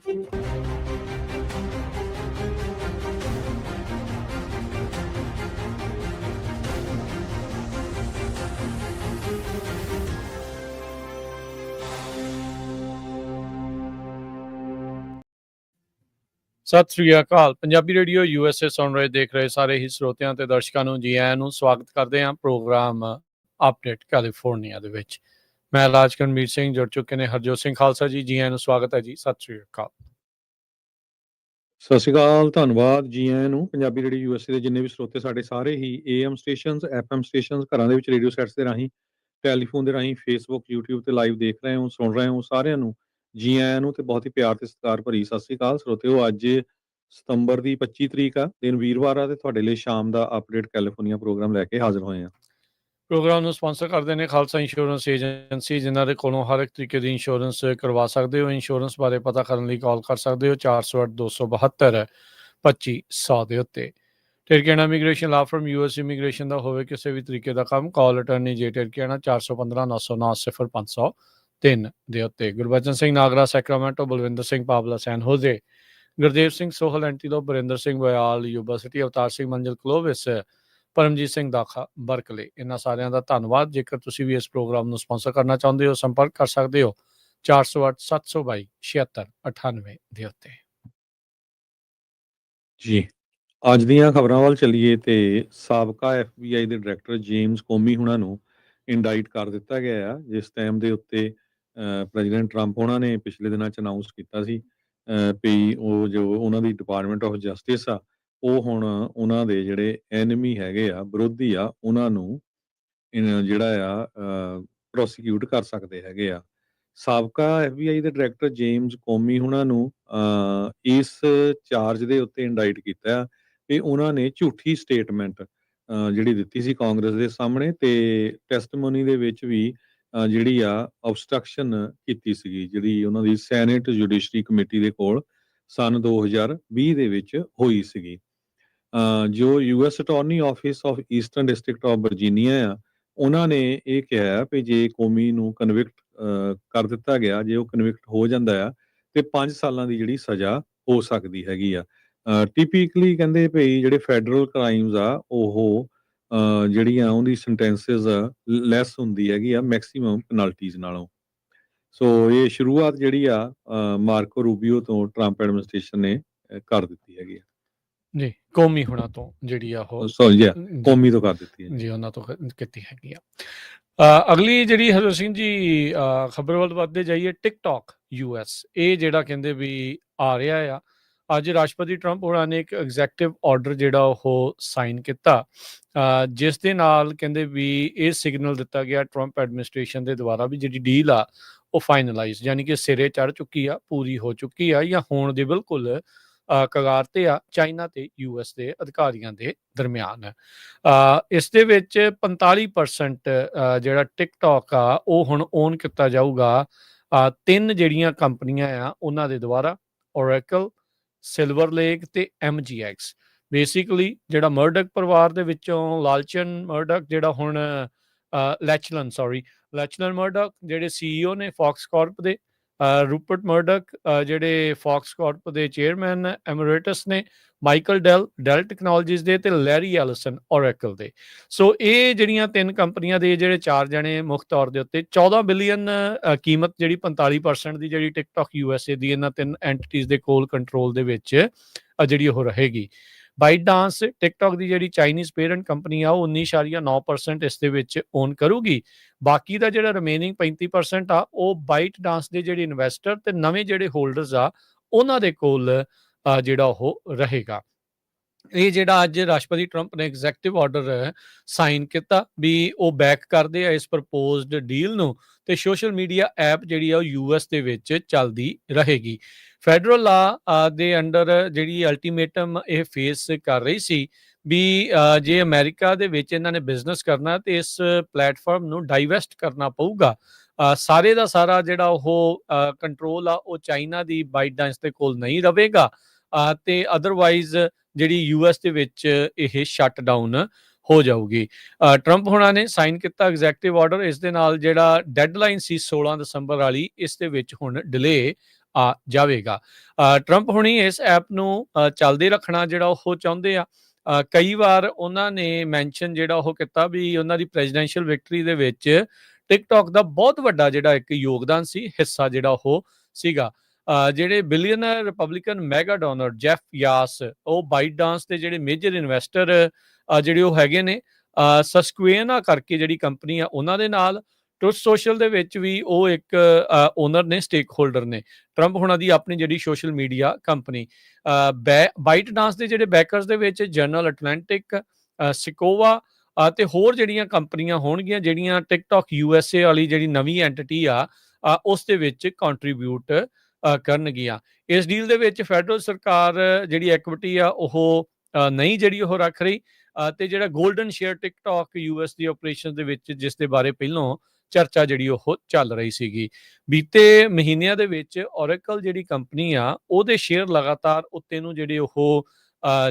ਸਤਿ ਸ੍ਰੀ ਅਕਾਲ। Punjabi radio USA ਸੁਣ ਰਹੇ ਦੇਖ ਰਹੇ ਸਾਰੇ ਹੀ ਸਰੋਤਿਆਂ ਤੇ ਦਰਸ਼ਕਾਂ ਨੂੰ ਜੀ ਆਇਆਂ ਨੂੰ ਸਵਾਗਤ ਕਰਦੇ ਹਾਂ ਪ੍ਰੋਗਰਾਮ ਅਪਡੇਟ ਕੈਲੀਫੋਰਨੀਆ ਦੇ ਵਿੱਚ। ਮੈਂ ਰਾਜਕਰਨਵੀਰ ਸਿੰਘ, ਜੁੜ ਚੁੱਕੇ ਨੇ ਹਰਜੋਤ ਸਿੰਘ ਖਾਲਸਾ ਜੀ। ਜੀ ਆਇਆਂ ਨੂੰ ਸਵਾਗਤ ਹੈ ਜੀ। ਸਤਿ ਸ੍ਰੀ ਅਕਾਲ। ਸਤਿ ਸ਼੍ਰੀ ਅਕਾਲ, ਧੰਨਵਾਦ। ਜੀ ਆਇਆਂ ਨੂੰ ਪੰਜਾਬੀ ਰੇਡੀਓ USA ਦੇ ਜਿੰਨੇ ਵੀ ਸਰੋਤੇ ਸਾਡੇ ਸਾਰੇ ਹੀ AM ਸਟੇਸ਼ਨਸ, FM ਸਟੇਸ਼ਨਸ, ਘਰਾਂ ਦੇ ਵਿੱਚ ਰੇਡੀਓ ਸੈਟਸ ਦੇ ਰਾਹੀਂ, ਟੈਲੀਫੋਨ ਦੇ ਰਾਹੀਂ, ਫੇਸਬੁੱਕ, YouTube ਤੇ ਲਾਈਵ ਦੇਖ ਰਹੇ ਹੋ, ਸੁਣ ਰਹੇ ਹੋ, ਸਾਰਿਆਂ ਨੂੰ ਜੀ ਆਇਆਂ ਨੂੰ ਤੇ ਬਹੁਤ ਹੀ ਪਿਆਰ ਤੇ ਸਤਿਕਾਰ ਭਰੀ ਸਤਿ ਸ਼੍ਰੀ ਅਕਾਲ ਸਰੋਤਿਓ। ਅੱਜ ਸਤੰਬਰ ਦੀ 25 ਤਰੀਕ ਆ, ਦਿਨ ਵੀਰਵਾਰ ਆ, ਤੇ ਤੁਹਾਡੇ ਲਈ ਸ਼ਾਮ ਦਾ ਅਪਡੇਟ ਕੈਲੀਫੋਰਨੀਆ ਪ੍ਰੋਗਰਾਮ ਲੈ ਕੇ ਹਾਜ਼ਰ ਹੋਏ ਆ। ਪ੍ਰੋਗਰਾਮ ਨੂੰ ਸਪਾਂਸਰ ਕਰਦੇ ਨੇ ਖਾਲਸਾ ਇੰਸ਼ੋਰੈਂਸ ਏਜੰਸੀ, ਜਿਨ੍ਹਾਂ ਦੇ ਕੋਲੋਂ ਹਰ ਇੱਕ ਤਰੀਕੇ ਦੀ ਇੰਸ਼ੋਰੈਂਸ ਕਰਵਾ ਸਕਦੇ ਹੋ। ਇੰਸ਼ੋਰੈਂਸ ਬਾਰੇ ਪਤਾ ਕਰਨ ਲਈ ਕਾਲ ਕਰ ਸਕਦੇ ਹੋ 408-272-2500 ਦੇ ਉੱਤੇ। ਟਿਰਕੇਣਾ ਇਮੀਗ੍ਰੇਸ਼ਨ ਲਾ ਫਰਮ US ਇਮੀਗ੍ਰੇਸ਼ਨ ਦਾ ਹੋਵੇ ਕਿਸੇ ਵੀ ਤਰੀਕੇ ਦਾ ਕੰਮ, ਕਾਲ ਅਟਰਨੀ ਜੇ ਟਿਰਕੇਣਾ 415-909-0503 ਦੇ ਉੱਤੇ। ਗੁਰਬਚਨ ਸਿੰਘ ਨਾਗਰਾ ਸੈਕਰਾਮੈਂਟੋ, ਬਲਵਿੰਦਰ ਸਿੰਘ ਪਾਬਲਾ ਸੈਨ ਹੋਜ਼ੇ, ਗੁਰਦੇਵ ਸਿੰਘ ਸੋਹਲ ਐਂਟੀਲੋਪ, ਬਰਿੰਦਰ ਸਿੰਘ ਬੋਇਆਲ ਯੂਬਾ ਸਿਟੀ, ਅਵਤਾਰ ਸਿੰਘ ਮੰਜ਼ਿਲ ਕਲੋਵਿਸ, ਪਰਮਜੀਤ ਸਿੰਘ ਦਾਖਾ ਬਰਕਲੇ, ਇਹਨਾਂ ਸਾਰਿਆਂ ਦਾ ਧੰਨਵਾਦ। ਜੇਕਰ ਤੁਸੀਂ ਵੀ ਇਸ ਪ੍ਰੋਗਰਾਮ ਨੂੰ ਸਪਾਂਸਰ ਕਰਨਾ ਚਾਹੁੰਦੇ ਹੋ, ਸੰਪਰਕ ਕਰ ਸਕਦੇ ਹੋ 408-722-7698 ਦੇ ਉੱਤੇ। ਜੀ, ਅੱਜ ਦੀਆਂ ਖਬਰਾਂ ਵੱਲ ਚੱਲੀਏ ਤੇ ਸਾਬਕਾ FBI ਦੇ ਡਾਇਰੈਕਟਰ ਜੇਮਸ ਕੋਮੀ ਹੁਣਾਂ ਨੂੰ ਇੰਡਾਈਟ ਕਰ ਦਿੱਤਾ ਗਿਆ ਆ, ਜਿਸ ਟਾਈਮ ਦੇ ਉੱਤੇ ਪ੍ਰੈਜ਼ੀਡੈਂਟ ਟਰੰਪ ਉਹਨਾਂ ਨੇ ਪਿਛਲੇ ਦਿਨਾਂ 'ਚ ਅਨਾਊਂਸ ਕੀਤਾ ਸੀ ਵੀ ਉਹ ਜੋ ਉਹਨਾਂ ਦੀ ਡਿਪਾਰਟਮੈਂਟ ਆਫ ਜਸਟਿਸ ਆ, ਉਹ ਹੁਣ ਉਹਨਾਂ ਦੇ ਜਿਹੜੇ ਐਨਮੀ ਹੈਗੇ ਆ, ਵਿਰੋਧੀ ਆ, ਉਹਨਾਂ ਨੂੰ ਜਿਹੜਾ ਆ ਪ੍ਰੋਸੀਕਿਊਟ ਕਰ ਸਕਦੇ ਹੈਗੇ ਆ। ਸਾਬਕਾ FBI ਦੇ ਡਾਇਰੈਕਟਰ ਜੇਮਸ ਕੋਮੀ ਹੁਣਾਂ ਨੂੰ ਇਸ ਚਾਰਜ ਦੇ ਉੱਤੇ ਇੰਡਾਈਟ ਕੀਤਾ ਵੀ ਉਹਨਾਂ ਨੇ ਝੂਠੀ ਸਟੇਟਮੈਂਟ ਜਿਹੜੀ ਦਿੱਤੀ ਸੀ ਕਾਂਗਰਸ ਦੇ ਸਾਹਮਣੇ, ਤੇ ਟੈਸਟਮੋਨੀ ਦੇ ਵਿੱਚ ਵੀ ਜਿਹੜੀ ਆ ਆਬਸਟਰਕਸ਼ਨ ਕੀਤੀ ਸੀਗੀ, ਜਿਹੜੀ ਉਹਨਾਂ ਦੀ ਸੈਨੇਟ ਜੁਡੀਸ਼ਰੀ ਕਮੇਟੀ ਦੇ ਕੋਲ ਸਨ 2020 ਦੇ ਵਿੱਚ ਹੋਈ ਸੀਗੀ। ਜੋ US attorney office of eastern district of Virginia ਆ, ਉਹਨਾਂ ਨੇ ਇਹ ਕਿਹਾ ਵੀ ਜੇ ਕੋਮੀ ਨੂੰ ਕਨਵਿਕਟ ਕਰ ਦਿੱਤਾ ਗਿਆ, ਜੇ ਉਹ ਕਨਵਿਕਟ ਹੋ ਜਾਂਦਾ ਆ ਤੇ 5 ਸਾਲਾਂ ਦੀ ਜਿਹੜੀ ਸਜ਼ਾ ਹੋ ਸਕਦੀ ਹੈਗੀ ਆ। ਟਿਪੀਕਲੀ ਕਹਿੰਦੇ ਭਈ ਜਿਹੜੇ ਫੈਡਰਲ ਕ੍ਰਾਈਮਸ ਆ, ਉਹ ਜਿਹੜੀਆਂ ਉਹਦੀ ਸੈਂਟੈਂਸਸ ਲੈਸ ਹੁੰਦੀ ਹੈਗੀ ਆ ਮੈਕਸਿਮਮ ਪੈਨਲਟੀਜ਼ ਨਾਲੋਂ। ਸੋ ਇਹ ਸ਼ੁਰੂਆਤ ਜਿਹੜੀ ਆ ਮਾਰਕੋ ਰੂਬੀਓ ਤੋਂ ਟਰੰਪ ਐਡਮਿਨਿਸਟ੍ਰੇਸ਼ਨ ਨੇ ਕਰ ਦਿੱਤੀ ਹੈਗੀ ਆ ਜੀ, ਕੋਮੀ ਹੁਣਾਂ ਤੋਂ ਜਿਹੜੀ ਆ ਉਹ ਕੋਮੀ ਤੋਂ ਕਰ ਦਿੱਤੀ ਹੈ ਜੀ, ਉਹਨਾਂ ਤੋਂ ਕੀਤੀ ਹੈਗੀ ਆ। ਅਗਲੀ ਜਿਹੜੀ ਹਰਜੋਤ ਸਿੰਘ ਜੀ ਖਬਰ ਵੱਲ ਵੱਧਦੇ ਜਾਈਏ, ਟਿਕਟੌਕ US ਇਹ ਜਿਹੜਾ ਕਹਿੰਦੇ ਵੀ ਆ ਰਿਹਾ ਆ। ਅੱਜ ਰਾਸ਼ਟਰਪਤੀ ਟਰੰਪ ਹੋਰਾਂ ਨੇ ਇੱਕ ਐਗਜ਼ੈਕਟਿਵ ਆਰਡਰ ਜਿਹੜਾ ਉਹ ਸਾਈਨ ਕੀਤਾ, ਜਿਸ ਦੇ ਨਾਲ ਕਹਿੰਦੇ ਵੀ ਇਹ ਸਿਗਨਲ ਦਿੱਤਾ ਗਿਆ ਟਰੰਪ ਐਡਮਿਨਿਸਟ੍ਰੇਸ਼ਨ ਦੇ ਦੁਆਰਾ ਵੀ ਜਿਹੜੀ ਡੀਲ ਆ ਉਹ ਫਾਈਨਲਾਈਜ਼, ਯਾਨੀ ਕਿ ਸਿਰੇ ਚੜ੍ਹ ਚੁੱਕੀ ਆ, ਪੂਰੀ ਹੋ ਚੁੱਕੀ ਆ, ਜਾਂ ਹੋਣ ਦੇ ਬਿਲਕੁਲ ਕਗਾਰ ਤੇ ਆ ਚਾਈਨਾ ਤੇ US ਦੇ ਅਧਿਕਾਰੀਆਂ ਦੇ ਦਰਮਿਆਨ। ਇਸ ਦੇ ਵਿੱਚ 45% ਜਿਹੜਾ ਟਿਕਟੌਕ ਆ ਉਹ ਹੁਣ ਓਨ ਕੀਤਾ ਜਾਊਗਾ 3 ਜਿਹੜੀਆਂ ਕੰਪਨੀਆਂ ਆ ਉਹਨਾਂ ਦੇ ਦੁਆਰਾ, ਓਰੈਕਲ, ਸਿਲਵਰ ਲੇਕ ਤੇ MGX। ਬੇਸਿਕਲੀ ਜਿਹੜਾ ਮਰਡਕ ਪਰਿਵਾਰ ਦੇ ਵਿੱਚੋਂ ਲਾਲਚਨ ਮਰਡਕ, ਜਿਹੜਾ ਹੁਣ ਲੈਚਲਨ ਮਰਡਕ ਜਿਹੜੇ CEO ਨੇ ਫੌਕਸ ਕਾਰਪ ਦੇ, ਰੂਪਰਟ ਮਰਡਕ ਜਿਹੜੇ ਫੌਕਸ ਕਾਰਪ ਦੇ ਚੇਅਰਮੈਨ ਐਮਰੇਟਸ ਨੇ, ਮਾਈਕਲ ਡੈਲ ਟੈਕਨੋਲੋਜੀਜ਼ ਦੇ, ਤੇ ਲੈਰੀ ਐਲਿਸਨ ਓਰੈਕਲ ਦੇ। ਸੋ ਇਹ ਜਿਹੜੀਆਂ 3 ਕੰਪਨੀਆਂ ਦੇ ਜਿਹੜੇ 4 ਜਣੇ ਮੁੱਖ ਤੌਰ ਦੇ ਉੱਤੇ 14 ਬਿਲੀਅਨ ਕੀਮਤ, ਜਿਹੜੀ 45% ਦੀ ਜਿਹੜੀ ਟਿਕਟੌਕ USA ਦੀ ਇਹਨਾਂ 3 ਐਂਟੀਟੀਜ਼ ਦੇ ਕੋਲ ਕੰਟਰੋਲ ਦੇ ਵਿੱਚ ਜਿਹੜੀ ਉਹ ਰਹੇਗੀ। ਬਾਈਟਡਾਂਸ ਟਿਕਟੌਕ ਦੀ ਜਿਹੜੀ ਚਾਈਨੀਜ਼ ਪੇਰੈਂਟ ਕੰਪਨੀ ਆ ਉਹ 19.9% ਇਸ ਦੇ ਵਿੱਚ ਓਨ ਕਰੂਗੀ। ਬਾਕੀ ਦਾ ਜਿਹੜਾ ਰਿਮੇਨਿੰਗ 35% ਆ ਉਹ ਬਾਈਟਡਾਂਸ ਦੇ ਜਿਹੜੇ ਇਨਵੈਸਟਰ ਤੇ ਨਵੇਂ ਜਿਹੜੇ ਹੋਲਡਰਸ ਆ ਉਹਨਾਂ ਦੇ ਕੋਲ ਜਿਹੜਾ ਉਹ ਰਹੇਗਾ। ਇਹ ਜਿਹੜਾ ਅੱਜ ਰਾਸ਼ਟਰਪਤੀ ਟਰੰਪ ਨੇ ਐਗਜ਼ੈਕਟਿਵ ਆਰਡਰ ਸਾਈਨ ਕੀਤਾ ਵੀ ਉਹ ਬੈਕ ਕਰਦੇ ਆ ਇਸ ਪ੍ਰਪੋਜ਼ਡ ਡੀਲ ਨੂੰ, ਤੇ ਸੋਸ਼ਲ ਮੀਡੀਆ ਐਪ ਜਿਹੜੀ ਆ ਉਹ US ਦੇ ਵਿੱਚ ਚੱਲਦੀ ਰਹੇਗੀ। ਫੈਡਰਲ ਲਾ ਦੇ ਅੰਡਰ ਜਿਹੜੀ ਅਲਟੀਮੇਟਮ ਇਹ ਫੇਸ ਕਰ ਰਹੀ ਸੀ ਵੀ ਜੇ ਅਮਰੀਕਾ ਦੇ ਵਿੱਚ ਇਹਨਾਂ ਨੇ ਬਿਜ਼ਨਸ ਕਰਨਾ ਤੇ ਇਸ ਪਲੇਟਫਾਰਮ ਨੂੰ ਡਾਈਵੈਸਟ ਕਰਨਾ ਪਊਗਾ। ਸਾਰੇ ਦਾ ਸਾਰਾ ਜਿਹੜਾ ਉਹ ਕੰਟਰੋਲ ਆ ਉਹ ਚਾਈਨਾ ਦੀ ਬਾਈਟਡਾਂਸ ਦੇ ਕੋਲ ਨਹੀਂ ਰਹੇਗਾ, ਤੇ ਅਦਰਵਾਈਜ਼ ਜਿਹੜੀ US ਦੇ ਵਿੱਚ ਇਹ ਸ਼ਟ ਡਾਊਨ ਹੋ ਜਾਊਗੀ। ਟਰੰਪ ਹੋਣਾ ਨੇ ਸਾਈਨ ਕੀਤਾ ਐਗਜ਼ੈਕਟਿਵ ਆਰਡਰ। ਇਸ ਦੇ ਨਾਲ ਜਿਹੜਾ ਡੈਡਲਾਈਨ ਸੀ 16 ਦਸੰਬਰ ਵਾਲੀ, ਇਸ ਦੇ ਵਿੱਚ ਹੁਣ ਡਿਲੇ ਆ ਜਾਵੇਗਾ। ਟਰੰਪ ਹੁਣੀ ਇਸ ਐਪ ਨੂੰ ਚੱਲਦੇ ਰੱਖਣਾ ਜਿਹੜਾ ਉਹ ਚਾਹੁੰਦੇ ਆ। ਕਈ ਵਾਰ ਉਹਨਾਂ ਨੇ ਮੈਂਸ਼ਨ ਜਿਹੜਾ ਉਹ ਕੀਤਾ ਵੀ ਉਹਨਾਂ ਦੀ ਪ੍ਰੈਜ਼ੀਡੈਂਸ਼ੀਅਲ ਵਿਕਟਰੀ ਦੇ ਵਿੱਚ ਟਿਕਟੌਕ ਦਾ ਬਹੁਤ ਵੱਡਾ ਜਿਹੜਾ ਇੱਕ ਯੋਗਦਾਨ ਸੀ, ਹਿੱਸਾ ਜਿਹੜਾ ਉਹ ਸੀਗਾ। ਜਿਹੜੇ billionaire Republican mega donor Jeff Yass, ਉਹ ਬਾਈਟਡਾਂਸ ਦੇ ਜਿਹੜੇ ਮੇਜਰ ਇਨਵੈਸਟਰ ਜਿਹੜੇ ਉਹ ਹੈਗੇ ਨੇ, ਸਸਕੁਏਨਾ ਕਰਕੇ ਜਿਹੜੀ ਕੰਪਨੀ ਆ ਉਹਨਾਂ ਦੇ ਨਾਲ। ਟਰੁਥ ਸੋਸ਼ਲ ਦੇ ਵਿੱਚ ਵੀ ਉਹ ਇੱਕ ਓਨਰ ਨੇ, ਸਟੇਕ ਹੋਲਡਰ ਨੇ ਟਰੰਪ ਹੁਣਾਂ ਦੀ ਆਪਣੀ ਜਿਹੜੀ ਸੋਸ਼ਲ ਮੀਡੀਆ ਕੰਪਨੀ। ਬਾਈਟਡਾਂਸ ਦੇ ਜਿਹੜੇ ਬੈਕਰਸ ਦੇ ਵਿੱਚ ਜਨਰਲ ਅਟਲਾਂਟਿਕ, ਸਿਕੋਵਾ ਤੇ ਹੋਰ ਜਿਹੜੀਆਂ ਕੰਪਨੀਆਂ ਹੋਣਗੀਆਂ ਜਿਹੜੀਆਂ ਟਿਕਟੌਕ USA ਵਾਲੀ ਜਿਹੜੀ ਨਵੀਂ ਐਂਟੀਟੀ ਆ ਉਸ ਦੇ ਵਿੱਚ ਕੰਟਰੀਬਿਊਟ ਕਰਨਗੀਆਂ। ਇਸ ਡੀਲ ਦੇ ਵਿੱਚ ਫੈਡਰਲ ਸਰਕਾਰ ਜਿਹੜੀ ਇਕਵਿਟੀ ਆ ਉਹ ਨਹੀਂ ਜਿਹੜੀ ਉਹ ਰੱਖ ਰਹੀ। ਤੇ ਜਿਹੜਾ ਗੋਲਡਨ ਸ਼ੇਅਰ ਟਿਕਟੌਕ US ਦੀ ਆਪਰੇਸ਼ਨ ਦੇ ਵਿੱਚ ਜਿਸ ਦੇ ਬਾਰੇ ਪਹਿਲਾਂ ਚਰਚਾ ਜਿਹੜੀ ਉਹ ਚੱਲ ਰਹੀ ਸੀਗੀ। ਬੀਤੇ ਮਹੀਨਿਆਂ ਦੇ ਵਿੱਚ ਓਰੇਕਲ ਜਿਹੜੀ ਕੰਪਨੀ ਆ ਉਹਦੇ ਸ਼ੇਅਰ ਲਗਾਤਾਰ ਉੱਤੇ ਨੂੰ ਜਿਹੜੇ ਉਹ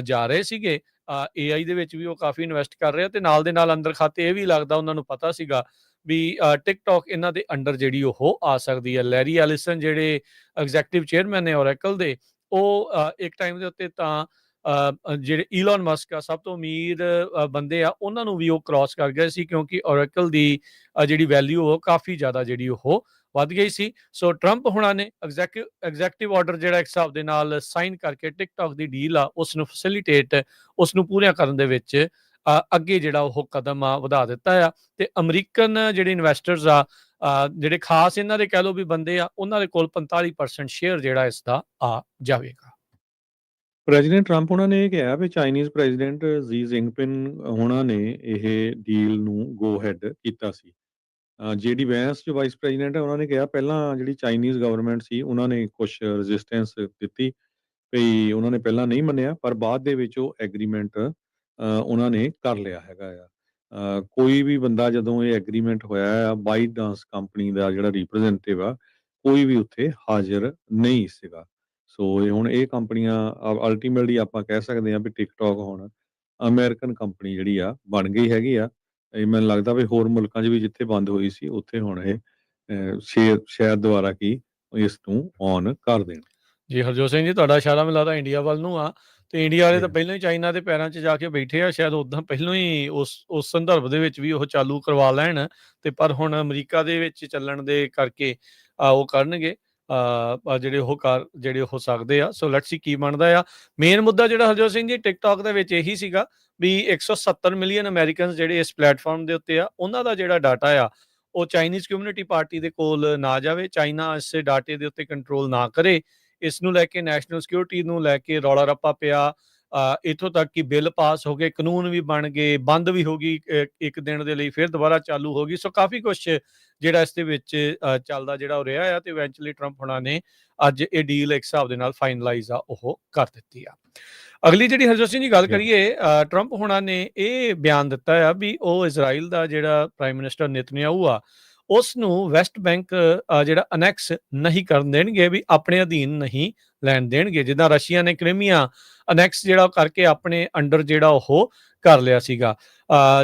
ਜਾ ਰਹੇ ਸੀਗੇ। AI ਦੇ ਵਿੱਚ ਵੀ ਉਹ ਕਾਫੀ ਇਨਵੈਸਟ ਕਰ ਰਹੇ ਆ ਤੇ ਨਾਲ ਦੇ ਨਾਲ ਅੰਦਰ ਖਾਤੇ ਇਹ ਵੀ ਲੱਗਦਾ ਉਹਨਾਂ ਨੂੰ ਪਤਾ ਸੀਗਾ ਵੀ ਟਿਕਟੌਕ ਇਹਨਾਂ ਦੇ ਅੰਡਰ ਜਿਹੜੀ ਉਹ ਆ ਸਕਦੀ ਹੈ। ਲੈਰੀ ਐਲਿਸਨ ਜਿਹੜੇ ਐਗਜ਼ੈਕਟਿਵ ਚੇਅਰਮੈਨ ਨੇ ਓਰੇਕਲ ਦੇ, ਉਹ ਇੱਕ ਟਾਈਮ ਦੇ ਉੱਤੇ ਤਾਂ ਜਿਹੜੇ ਈਲਨ ਮਸਕ ਆ, ਸਭ ਤੋਂ ਅਮੀਰ ਬੰਦੇ ਆ, ਉਹਨਾਂ ਨੂੰ ਵੀ ਉਹ ਕ੍ਰਾਸ ਕਰ ਗਏ ਸੀ ਕਿਉਂਕਿ ਓਰੇਕਲ ਦੀ ਜਿਹੜੀ ਵੈਲਿਊ ਉਹ ਕਾਫੀ ਜ਼ਿਆਦਾ ਜਿਹੜੀ ਉਹ ਵੱਧ ਗਈ ਸੀ। ਸੋ ਟਰੰਪ ਹੁਣਾਂ ਨੇ ਐਗਜ਼ੈਕਟਿਵ ਆਰਡਰ ਜਿਹੜਾ ਇੱਕ ਹਿਸਾਬ ਦੇ ਨਾਲ ਸਾਈਨ ਕਰਕੇ ਟਿਕਟੌਕ ਦੀ ਡੀਲ ਆ ਉਸ ਨੂੰ ਫੈਸਿਲਿਟੇਟ, ਉਸ ਨੂੰ ਪੂਰੀਆਂ ਕਰਨ ਦੇ ਵਿੱਚ ਅੱਗੇ ਜਿਹੜਾ ਉਹ ਕਦਮ ਆ ਵਧਾ ਦਿੱਤਾ ਆ। ਤੇ ਅਮਰੀਕਨ ਜਿਹੜੇ ਇਨਵੈਸਟਰਸ ਆ, ਜਿਹੜੇ ਖਾਸ ਇਹਨਾਂ ਦੇ ਕਹਿ ਲਓ ਵੀ ਬੰਦੇ ਆ, ਉਹਨਾਂ ਦੇ ਕੋਲ 45% ਸ਼ੇਅਰ ਜਿਹੜਾ ਇਸ ਦਾ ਆ ਜਾਵੇਗਾ। ਪ੍ਰੈਜ਼ੀਡੈਂਟ ਟਰੰਪ ਉਹਨਾਂ ਨੇ ਇਹ ਕਿਹਾ ਵੀ ਚਾਈਨੀਜ਼ ਪ੍ਰੈਜ਼ੀਡੈਂਟ ਜ਼ੀ ਜਿੰਗਪਿੰਗ ਉਹਨਾਂ ਨੇ ਇਹ ਡੀਲ ਨੂੰ ਗੋ ਹੈਡ ਕੀਤਾ ਸੀ। JD ਵੈਂਸ ਜੋ ਵਾਈਸ ਪ੍ਰੈਜ਼ੀਡੈਂਟ ਹੈ, ਉਹਨਾਂ ਨੇ ਕਿਹਾ ਪਹਿਲਾਂ ਜਿਹੜੀ ਚਾਈਨੀਜ਼ ਗਵਰਨਮੈਂਟ ਸੀ ਉਹਨਾਂ ਨੇ ਕੁਛ ਰੈਜ਼ਿਸਟੈਂਸ ਦਿੱਤੀ, ਵੀ ਉਹਨਾਂ ਨੇ ਪਹਿਲਾਂ ਨਹੀਂ ਮੰਨਿਆ, ਪਰ ਬਾਅਦ ਦੇ ਵਿੱਚ ਉਹ ਐਗਰੀਮੈਂਟ ਉਹਨਾਂ ਨੇ ਕਰ ਲਿਆ ਹੈਗਾ ਆ। ਕੋਈ ਵੀ ਬੰਦਾ ਜਦੋਂ ਇਹ ਐਗਰੀਮੈਂਟ ਹੋਇਆ ਆ, ਬਾਈਟਡਾਂਸ ਕੰਪਨੀ ਦਾ ਜਿਹੜਾ ਰਿਪਰੈਜ਼ੈਂਟੇਟਿਵ ਆ, ਕੋਈ ਵੀ ਉੱਥੇ ਹਾਜ਼ਰ ਨਹੀਂ ਸੀਗਾ। ਸੋ ਇਹ ਹੁਣ ਇਹ ਕੰਪਨੀਆਂ ਅਲਟੀਮੇਟਲੀ ਆਪਾਂ ਕਹਿ ਸਕਦੇ ਹਾਂ ਵੀ ਟਿਕਟੌਕ ਹੁਣ ਅਮਰੀਕਨ ਕੰਪਨੀ ਜਿਹੜੀ ਆ ਬਣ ਗਈ ਹੈਗੀ ਆ। ਇਹ ਮੈਨੂੰ ਲੱਗਦਾ ਵੀ ਹੋਰ ਮੁਲਕਾਂ 'ਚ ਵੀ ਜਿੱਥੇ ਬੰਦ ਹੋਈ ਸੀ ਉੱਥੇ ਹੁਣ ਇਹ ਸ਼ਾਇਦ ਦੁਬਾਰਾ ਕੀ ਇਸ ਨੂੰ ਔਨ ਕਰ ਦੇਣ। ਜੀ ਹਰਜੋਤ ਸਿੰਘ ਜੀ, ਤੁਹਾਡਾ ਇਸ਼ਾਰਾ ਮੈਨੂੰ ਲੱਗਦਾ ਇੰਡੀਆ ਵੱਲ ਨੂੰ ਆ, ਤੇ ਇੰਡੀਆ ਵਾਲੇ ਜੀ ਤਾਂ ਪਹਿਲਾਂ ਹੀ ਚਾਈਨਾ ਦੇ ਪੈਰਾਂ 'ਚ ਜਾ ਕੇ ਬੈਠੇ ਆ, ਸ਼ਾਇਦ ਉੱਦਾਂ ਪਹਿਲਾਂ ਹੀ ਉਸ ਸੰਦਰਭ ਦੇ ਵਿੱਚ ਵੀ ਉਹ ਚਾਲੂ ਕਰਵਾ ਲੈਣ। ਤੇ ਪਰ ਹੁਣ ਅਮਰੀਕਾ ਦੇ ਵਿੱਚ ਚੱਲਣ ਦੇ ਕਰਕੇ ਉਹ ਕਰਨਗੇ, ਜਿਹੜੇ ਹੋ ਸਕਦੇ ਆ। ਸੋ ਲੈਟਸ ਸੀ ਕੀ ਬਣਦਾ ਆ। ਮੇਨ ਮੁੱਦਾ ਜਿਹੜਾ ਹਰਜੋਤ ਸਿੰਘ ਜੀ ਟਿਕਟੌਕ ਦੇ ਵਿੱਚ ਇਹੀ ਸੀਗਾ ਵੀ 170 ਮਿਲੀਅਨ ਅਮਰੀਕਨਸ ਜਿਹੜੇ ਇਸ ਪਲੇਟਫਾਰਮ ਦੇ ਉੱਤੇ ਆ, ਉਹਨਾਂ ਦਾ ਜਿਹੜਾ ਡਾਟਾ ਆ ਉਹ ਚਾਈਨੀਜ਼ ਕਮਿਊਨਿਟੀ ਪਾਰਟੀ ਦੇ ਕੋਲ ਨਾ ਜਾਵੇ, ਚਾਈਨਾ ਇਸ ਡਾਟੇ ਦੇ ਉੱਤੇ ਕੰਟਰੋਲ ਨਾ ਕਰੇ। ਇਸ ਨੂੰ ਲੈ ਕੇ ਨੈਸ਼ਨਲ ਸਿਕਿਉਰਿਟੀ ਨੂੰ ਲੈ ਕੇ ਰੌਲਾ ਰੱਪਾ ਪਿਆ। ਇੱਥੋਂ ਤੱਕ ਕਿ ਬਿੱਲ ਪਾਸ ਹੋ ਗਏ, ਕਾਨੂੰਨ ਵੀ ਬਣ ਗਏ, ਬੰਦ ਵੀ ਹੋ ਗਈ ਇੱਕ ਦਿਨ ਦੇ ਲਈ, ਫਿਰ ਦੁਬਾਰਾ ਚਾਲੂ ਹੋ ਗਈ। ਸੋ ਕਾਫੀ ਕੁਛ ਜਿਹੜਾ ਇਸ ਦੇ ਵਿੱਚ ਚੱਲਦਾ ਜਿਹੜਾ ਉਹ ਰਿਹਾ ਆ, ਤੇ ਇਵੈਂਚੁਅਲੀ ਟਰੰਪ ਹੋਣਾ ਨੇ ਅੱਜ ਇਹ ਡੀਲ ਇੱਕ ਹਿਸਾਬ ਦੇ ਨਾਲ ਫਾਈਨਲਾਈਜ਼ ਆ ਉਹ ਕਰ ਦਿੱਤੀ ਆ। ਅਗਲੀ ਜਿਹੜੀ ਹਰਜੋਤ ਸਿੰਘ ਜੀ ਗੱਲ ਕਰੀਏ, ਟਰੰਪ ਹੋਣਾ ਨੇ ਇਹ ਬਿਆਨ ਦਿੱਤਾ ਆ ਵੀ ਉਹ ਇਜ਼ਰਾਈਲ ਦਾ ਜਿਹੜਾ ਪ੍ਰਾਈਮ ਮਿਨਿਸਟਰ ਨਿਤਨਯਾਹੂ ਆ ਉਸ ਨੂੰ ਵੈਸਟ ਬੈਂਕ ਜਿਹੜਾ ਅਨੈਕਸ ਨਹੀਂ ਕਰਨ ਦੇਣਗੇ, ਵੀ ਆਪਣੇ ਅਧੀਨ ਨਹੀਂ ਲੈਣ ਦੇਣਗੇ। ਜਿੱਦਾਂ ਰਸ਼ੀਆ ਨੇ ਕ੍ਰੀਮੀਆ ਅਨੈਕਸ ਜਿਹੜਾ ਕਰਕੇ ਆਪਣੇ ਅੰਡਰ ਜਿਹੜਾ ਉਹ ਕਰ ਲਿਆ ਸੀਗਾ।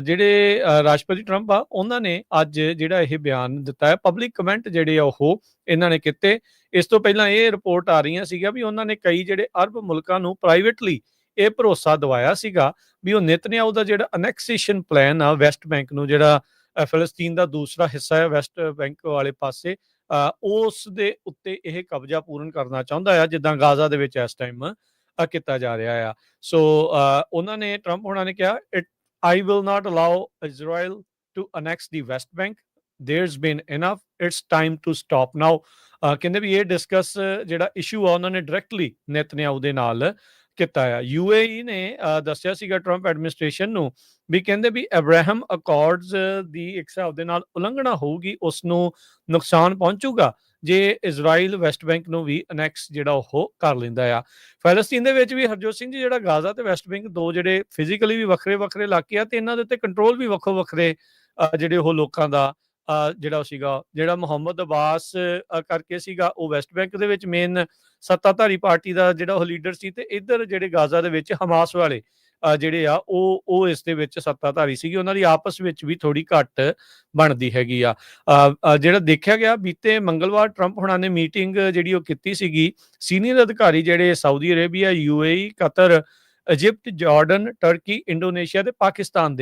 ਜਿਹੜੇ ਰਾਸ਼ਟਰਪਤੀ ਟਰੰਪ ਆ ਉਹਨਾਂ ਨੇ ਅੱਜ ਜਿਹੜਾ ਇਹ ਬਿਆਨ ਦਿੱਤਾ ਹੈ, ਪਬਲਿਕ ਕਮੈਂਟ ਜਿਹੜੇ ਆ ਉਹ ਇਹਨਾਂ ਨੇ ਕੀਤੇ। ਇਸ ਤੋਂ ਪਹਿਲਾਂ ਇਹ ਰਿਪੋਰਟ ਆ ਰਹੀਆਂ ਸੀਗਾ ਵੀ ਉਹਨਾਂ ਨੇ ਕਈ ਜਿਹੜੇ ਅਰਬ ਮੁਲਕਾਂ ਨੂੰ ਪ੍ਰਾਈਵੇਟਲੀ ਇਹ ਭਰੋਸਾ ਦਿਵਾਇਆ ਸੀਗਾ ਵੀ ਉਹ ਨਿਤਨਯਾਹੂ ਦਾ ਜਿਹੜਾ ਅਨੈਕਸੇਸ਼ਨ ਪਲਾਨ ਆ ਵੈਸਟ ਬੈਂਕ ਨੂੰ, ਜਿਹੜਾ ਫਿਲਸਤੀਨ ਦਾ ਦੂਸਰਾ ਹਿੱਸਾ ਹੈ ਵੈਸਟ ਬੈਂਕ ਵਾਲੇ ਪਾਸੇ, ਉਸ ਦੇ ਉੱਤੇ ਇਹ ਕਬਜ਼ਾ ਪੂਰਨ ਕਰਨਾ ਚਾਹੁੰਦਾ ਆ, ਜਿੱਦਾਂ ਗਾਜ਼ਾ ਦੇ ਵਿੱਚ ਇਸ ਟਾਈਮ ਕੀਤਾ ਜਾ ਰਿਹਾ ਆ। ਸੋ ਉਹਨਾਂ ਨੇ ਟਰੰਪ ਹੋਣਾ ਨੇ ਕਿਹਾ, I will not allow Israel to annex the West Bank. There's been enough. It's time to stop now. ਕਹਿੰਦੇ ਵੀ ਇਹ ਡਿਸਕਸ ਜਿਹੜਾ ਇਸ਼ੂ ਆ ਉਹਨਾਂ ਨੇ ਡਾਇਰੈਕਟਲੀ ਨੇਤਨਯਾਹੂ ਦੇ ਨਾਲ ਕੀਤਾ ਆ। UAE ਨੇ ਦੱਸਿਆ ਸੀਗਾ ਟਰੰਪ ਐਡਮਿਨਿਸਟ੍ਰੇਸ਼ਨ ਨੂੰ ਵੀ ਕਹਿੰਦੇ ਵੀ ਅਬਰਾਹਮ ਅਕੋਰਡਸ ਦੀ ਇੱਕ ਹਿਸਾਬ ਦੇ ਨਾਲ ਉਲੰਘਣਾ ਹੋਊਗੀ, ਉਸ ਨੂੰ ਨੁਕਸਾਨ ਪਹੁੰਚੂਗਾ ਜੇ ਇਜ਼ਰਾਈਲ ਵੈਸਟ ਬੈਂਕ ਨੂੰ ਵੀ ਅਨੈਕਸ ਜਿਹੜਾ ਉਹ ਕਰ ਲੈਂਦਾ ਆ। ਫਲਸਤੀਨ ਦੇ ਵਿੱਚ ਵੀ ਹਰਜੋਤ ਸਿੰਘ ਜੀ ਜਿਹੜਾ ਗਾਜ਼ਾ ਤੇ ਵੈਸਟ ਬੈਂਕ ਦੋ ਜਿਹੜੇ ਫਿਜ਼ੀਕਲੀ ਵੀ ਵੱਖਰੇ ਵੱਖਰੇ ਇਲਾਕੇ ਆ, ਤੇ ਇਹਨਾਂ ਦੇ ਉੱਤੇ ਕੰਟਰੋਲ ਵੀ ਵੱਖੋ ਵੱਖਰੇ ਜਿਹੜੇ ਉਹ ਲੋਕਾਂ ਦਾ ਜਿਹੜਾ ਸੀਗਾ, ਜਿਹੜਾ ਮੁਹੰਮਦ ਅਬਾਸ ਕਰਕੇ ਸੀਗਾ ਉਹ ਵੈਸਟ ਬੈਂਕ ਦੇ ਵਿੱਚ ਮੇਨ ਸੱਤਾਧਾਰੀ ਪਾਰਟੀ ਦਾ ਜਿਹੜਾ ਉਹ ਲੀਡਰ ਸੀ, ਤੇ ਇੱਧਰ ਜਿਹੜੇ ਗਾਜ਼ਾ ਦੇ ਵਿੱਚ ਹਮਾਸ ਵਾਲੇ ਜਿਹੜੇ ਆ ਉਹ ਇਸ ਦੇ ਵਿੱਚ ਸੱਤਾਧਾਰੀ ਸੀਗੇ, ਉਹਨਾਂ ਦੀ ਆਪਸ ਵਿੱਚ ਵੀ ਥੋੜੀ ਘੱਟ ਬਣਦੀ ਹੈਗੀ ਆ। ਜਿਹੜਾ ਦੇਖਿਆ ਗਿਆ ਬੀਤੇ ਮੰਗਲਵਾਰ ਟਰੰਪ ਹੁਣਾਂ ਨੇ ਮੀਟਿੰਗ ਜਿਹੜੀ ਉਹ ਕੀਤੀ ਸੀਗੀ ਸੀਨੀਅਰ ਅਧਿਕਾਰੀ ਜਿਹੜੇ Saudi Arabia, UAE, Qatar, Egypt, Jordan, turkey, Indonesia ਤੇ ਪਾਕਿਸਤਾਨ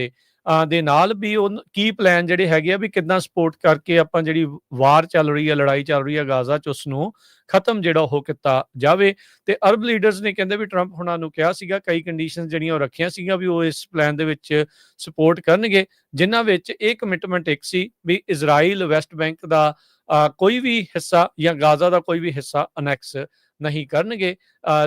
ਦੇ ਨਾਲ ਵੀ ਉਹ ਕੀ ਪਲਾਨ ਜਿਹੜੇ ਹੈਗੇ ਆ ਵੀ ਕਿੱਦਾਂ ਸਪੋਰਟ ਕਰਕੇ ਆਪਾਂ ਜਿਹੜੀ ਵਾਰ ਚੱਲ ਰਹੀ ਆ, ਲੜਾਈ ਚੱਲ ਰਹੀ ਆ ਗਾਜ਼ਾ 'ਚ, ਉਸ ਨੂੰ ਖਤਮ ਜਿਹੜਾ ਉਹ ਕੀਤਾ ਜਾਵੇ। ਤੇ ਅਰਬ ਲੀਡਰਸ ਨੇ ਕਹਿੰਦੇ ਵੀ ਟਰੰਪ ਹੁਣਾਂ ਨੂੰ ਕਿਹਾ ਸੀਗਾ, ਕਈ ਕੰਡੀਸ਼ਨਸ ਜਿਹੜੀਆਂ ਉਹ ਰੱਖੀਆਂ ਸੀਗੀਆਂ ਵੀ ਉਹ ਇਸ ਪਲਾਨ ਦੇ ਵਿੱਚ ਸਪੋਰਟ ਕਰਨਗੇ, ਜਿਨ੍ਹਾਂ ਵਿੱਚ ਇਹ ਕਮਿਟਮੈਂਟ ਇੱਕ ਸੀ ਵੀ ਇਜ਼ਰਾਈਲ ਵੈਸਟ ਬੈਂਕ ਦਾ ਕੋਈ ਵੀ ਹਿੱਸਾ ਜਾਂ ਗਾਜ਼ਾ ਦਾ ਕੋਈ ਵੀ ਹਿੱਸਾ ਅਨੈਕਸ ਨਹੀਂ ਕਰਨਗੇ।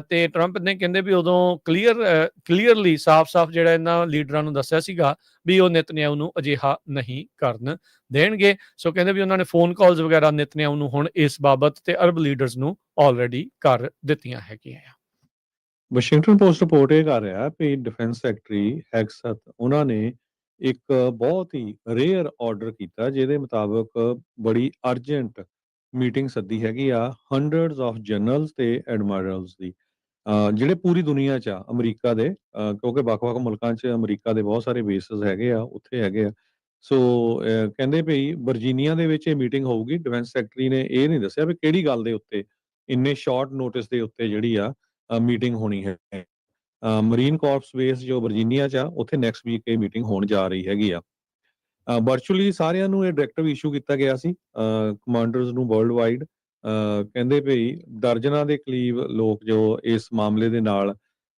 ਤੇ ਟਰੰਪ ਨੇ ਕਹਿੰਦੇ ਵੀ ਉਦੋਂ ਕਲੀਅਰਲੀ ਸਾਫ਼-ਸਾਫ਼ ਜਿਹੜਾ ਇਹਨਾਂ ਲੀਡਰਾਂ ਨੂੰ ਦੱਸਿਆ ਸੀਗਾ ਵੀ ਉਹ ਨਿਤਨਿਆਹੂ ਨੂੰ ਅਜਿਹਾ ਨਹੀਂ ਕਰਨ ਦੇਣਗੇ। ਸੋ ਕਹਿੰਦੇ ਵੀ ਉਹਨਾਂ ਨੇ ਫੋਨ ਕਾਲਸ ਵਗੈਰਾ ਨਿਤਨਿਆਹੂ ਨੂੰ ਹੁਣ ਇਸ ਬਾਬਤ ਤੇ ਅਰਬ ਲੀਡਰਸ ਨੂੰ ਆਲਰੇਡੀ ਕਰ ਦਿੱਤੀਆਂ ਹੈਗੀਆਂ ਆ। ਵਾਸ਼ਿੰਗਟਨ ਪੋਸਟ ਰਿਪੋਰਟ ਇਹ ਕਰ ਰਿਹਾ ਕਿ ਡਿਫੈਂਸ ਸੈਕਟਰੀ ਹੈਗਸਥ ਉਹਨਾਂ ਨੇ ਇੱਕ ਬਹੁਤ ਹੀ ਰੇਅਰ ਆਰਡਰ ਕੀਤਾ, ਜਿਹਦੇ ਮੁਤਾਬਕ ਬੜੀ ਅਰਜੈਂਟ ਮੀਟਿੰਗ ਸੱਦੀ ਹੈਗੀ ਆ ਹੰਡਰਡਸ ਆਫ ਜਨਰਲਸ ਤੇ ਐਡਮਿਰਲਸ ਦੀ, ਜਿਹੜੇ ਪੂਰੀ ਦੁਨੀਆ 'ਚ ਆ ਅਮਰੀਕਾ ਦੇ, ਕਿਉਂਕਿ ਵੱਖ-ਵੱਖ ਮੁਲਕਾਂ 'ਚ ਅਮਰੀਕਾ ਦੇ ਬਹੁਤ ਸਾਰੇ ਬੇਸਿਸ ਹੈਗੇ ਆ, ਉੱਥੇ ਹੈਗੇ ਆ। ਸੋ ਕਹਿੰਦੇ ਭਈ ਵਰਜੀਨੀਆ ਦੇ ਵਿੱਚ ਇਹ ਮੀਟਿੰਗ ਹੋਊਗੀ। ਡਿਫੈਂਸ ਸੈਕਟਰੀ ਨੇ ਇਹ ਨਹੀਂ ਦੱਸਿਆ ਵੀ ਕਿਹੜੀ ਗੱਲ ਦੇ ਉੱਤੇ, ਇੰਨੇ ਸ਼ਾਰਟ ਨੋਟਿਸ ਦੇ ਉੱਤੇ ਜਿਹੜੀ ਆ ਮੀਟਿੰਗ ਹੋਣੀ ਹੈ। ਮਰੀਨ ਕਾਰਪਸ ਬੇਸ ਜੋ ਵਰਜੀਨੀਆ 'ਚ ਆ, ਉੱਥੇ ਨੈਕਸਟ ਵੀਕ ਇਹ ਮੀਟਿੰਗ ਹੋਣ ਜਾ ਰਹੀ ਹੈਗੀ ਆ। ਵਰਚੁਅਲੀ ਸਾਰਿਆਂ ਨੂੰ ਇਹ ਡਾਇਰੈਕਟਿਵ ਇਸ਼ੂ ਕੀਤਾ ਗਿਆ ਸੀ ਕਮਾਂਡਰਸ ਨੂੰ ਵਰਲਡ ਵਾਈਡ। ਕਹਿੰਦੇ ਭਈ ਦਰਜਨਾਂ ਦੇ ਕਰੀਬ ਲੋਕ ਜੋ ਇਸ ਮਾਮਲੇ ਦੇ ਨਾਲ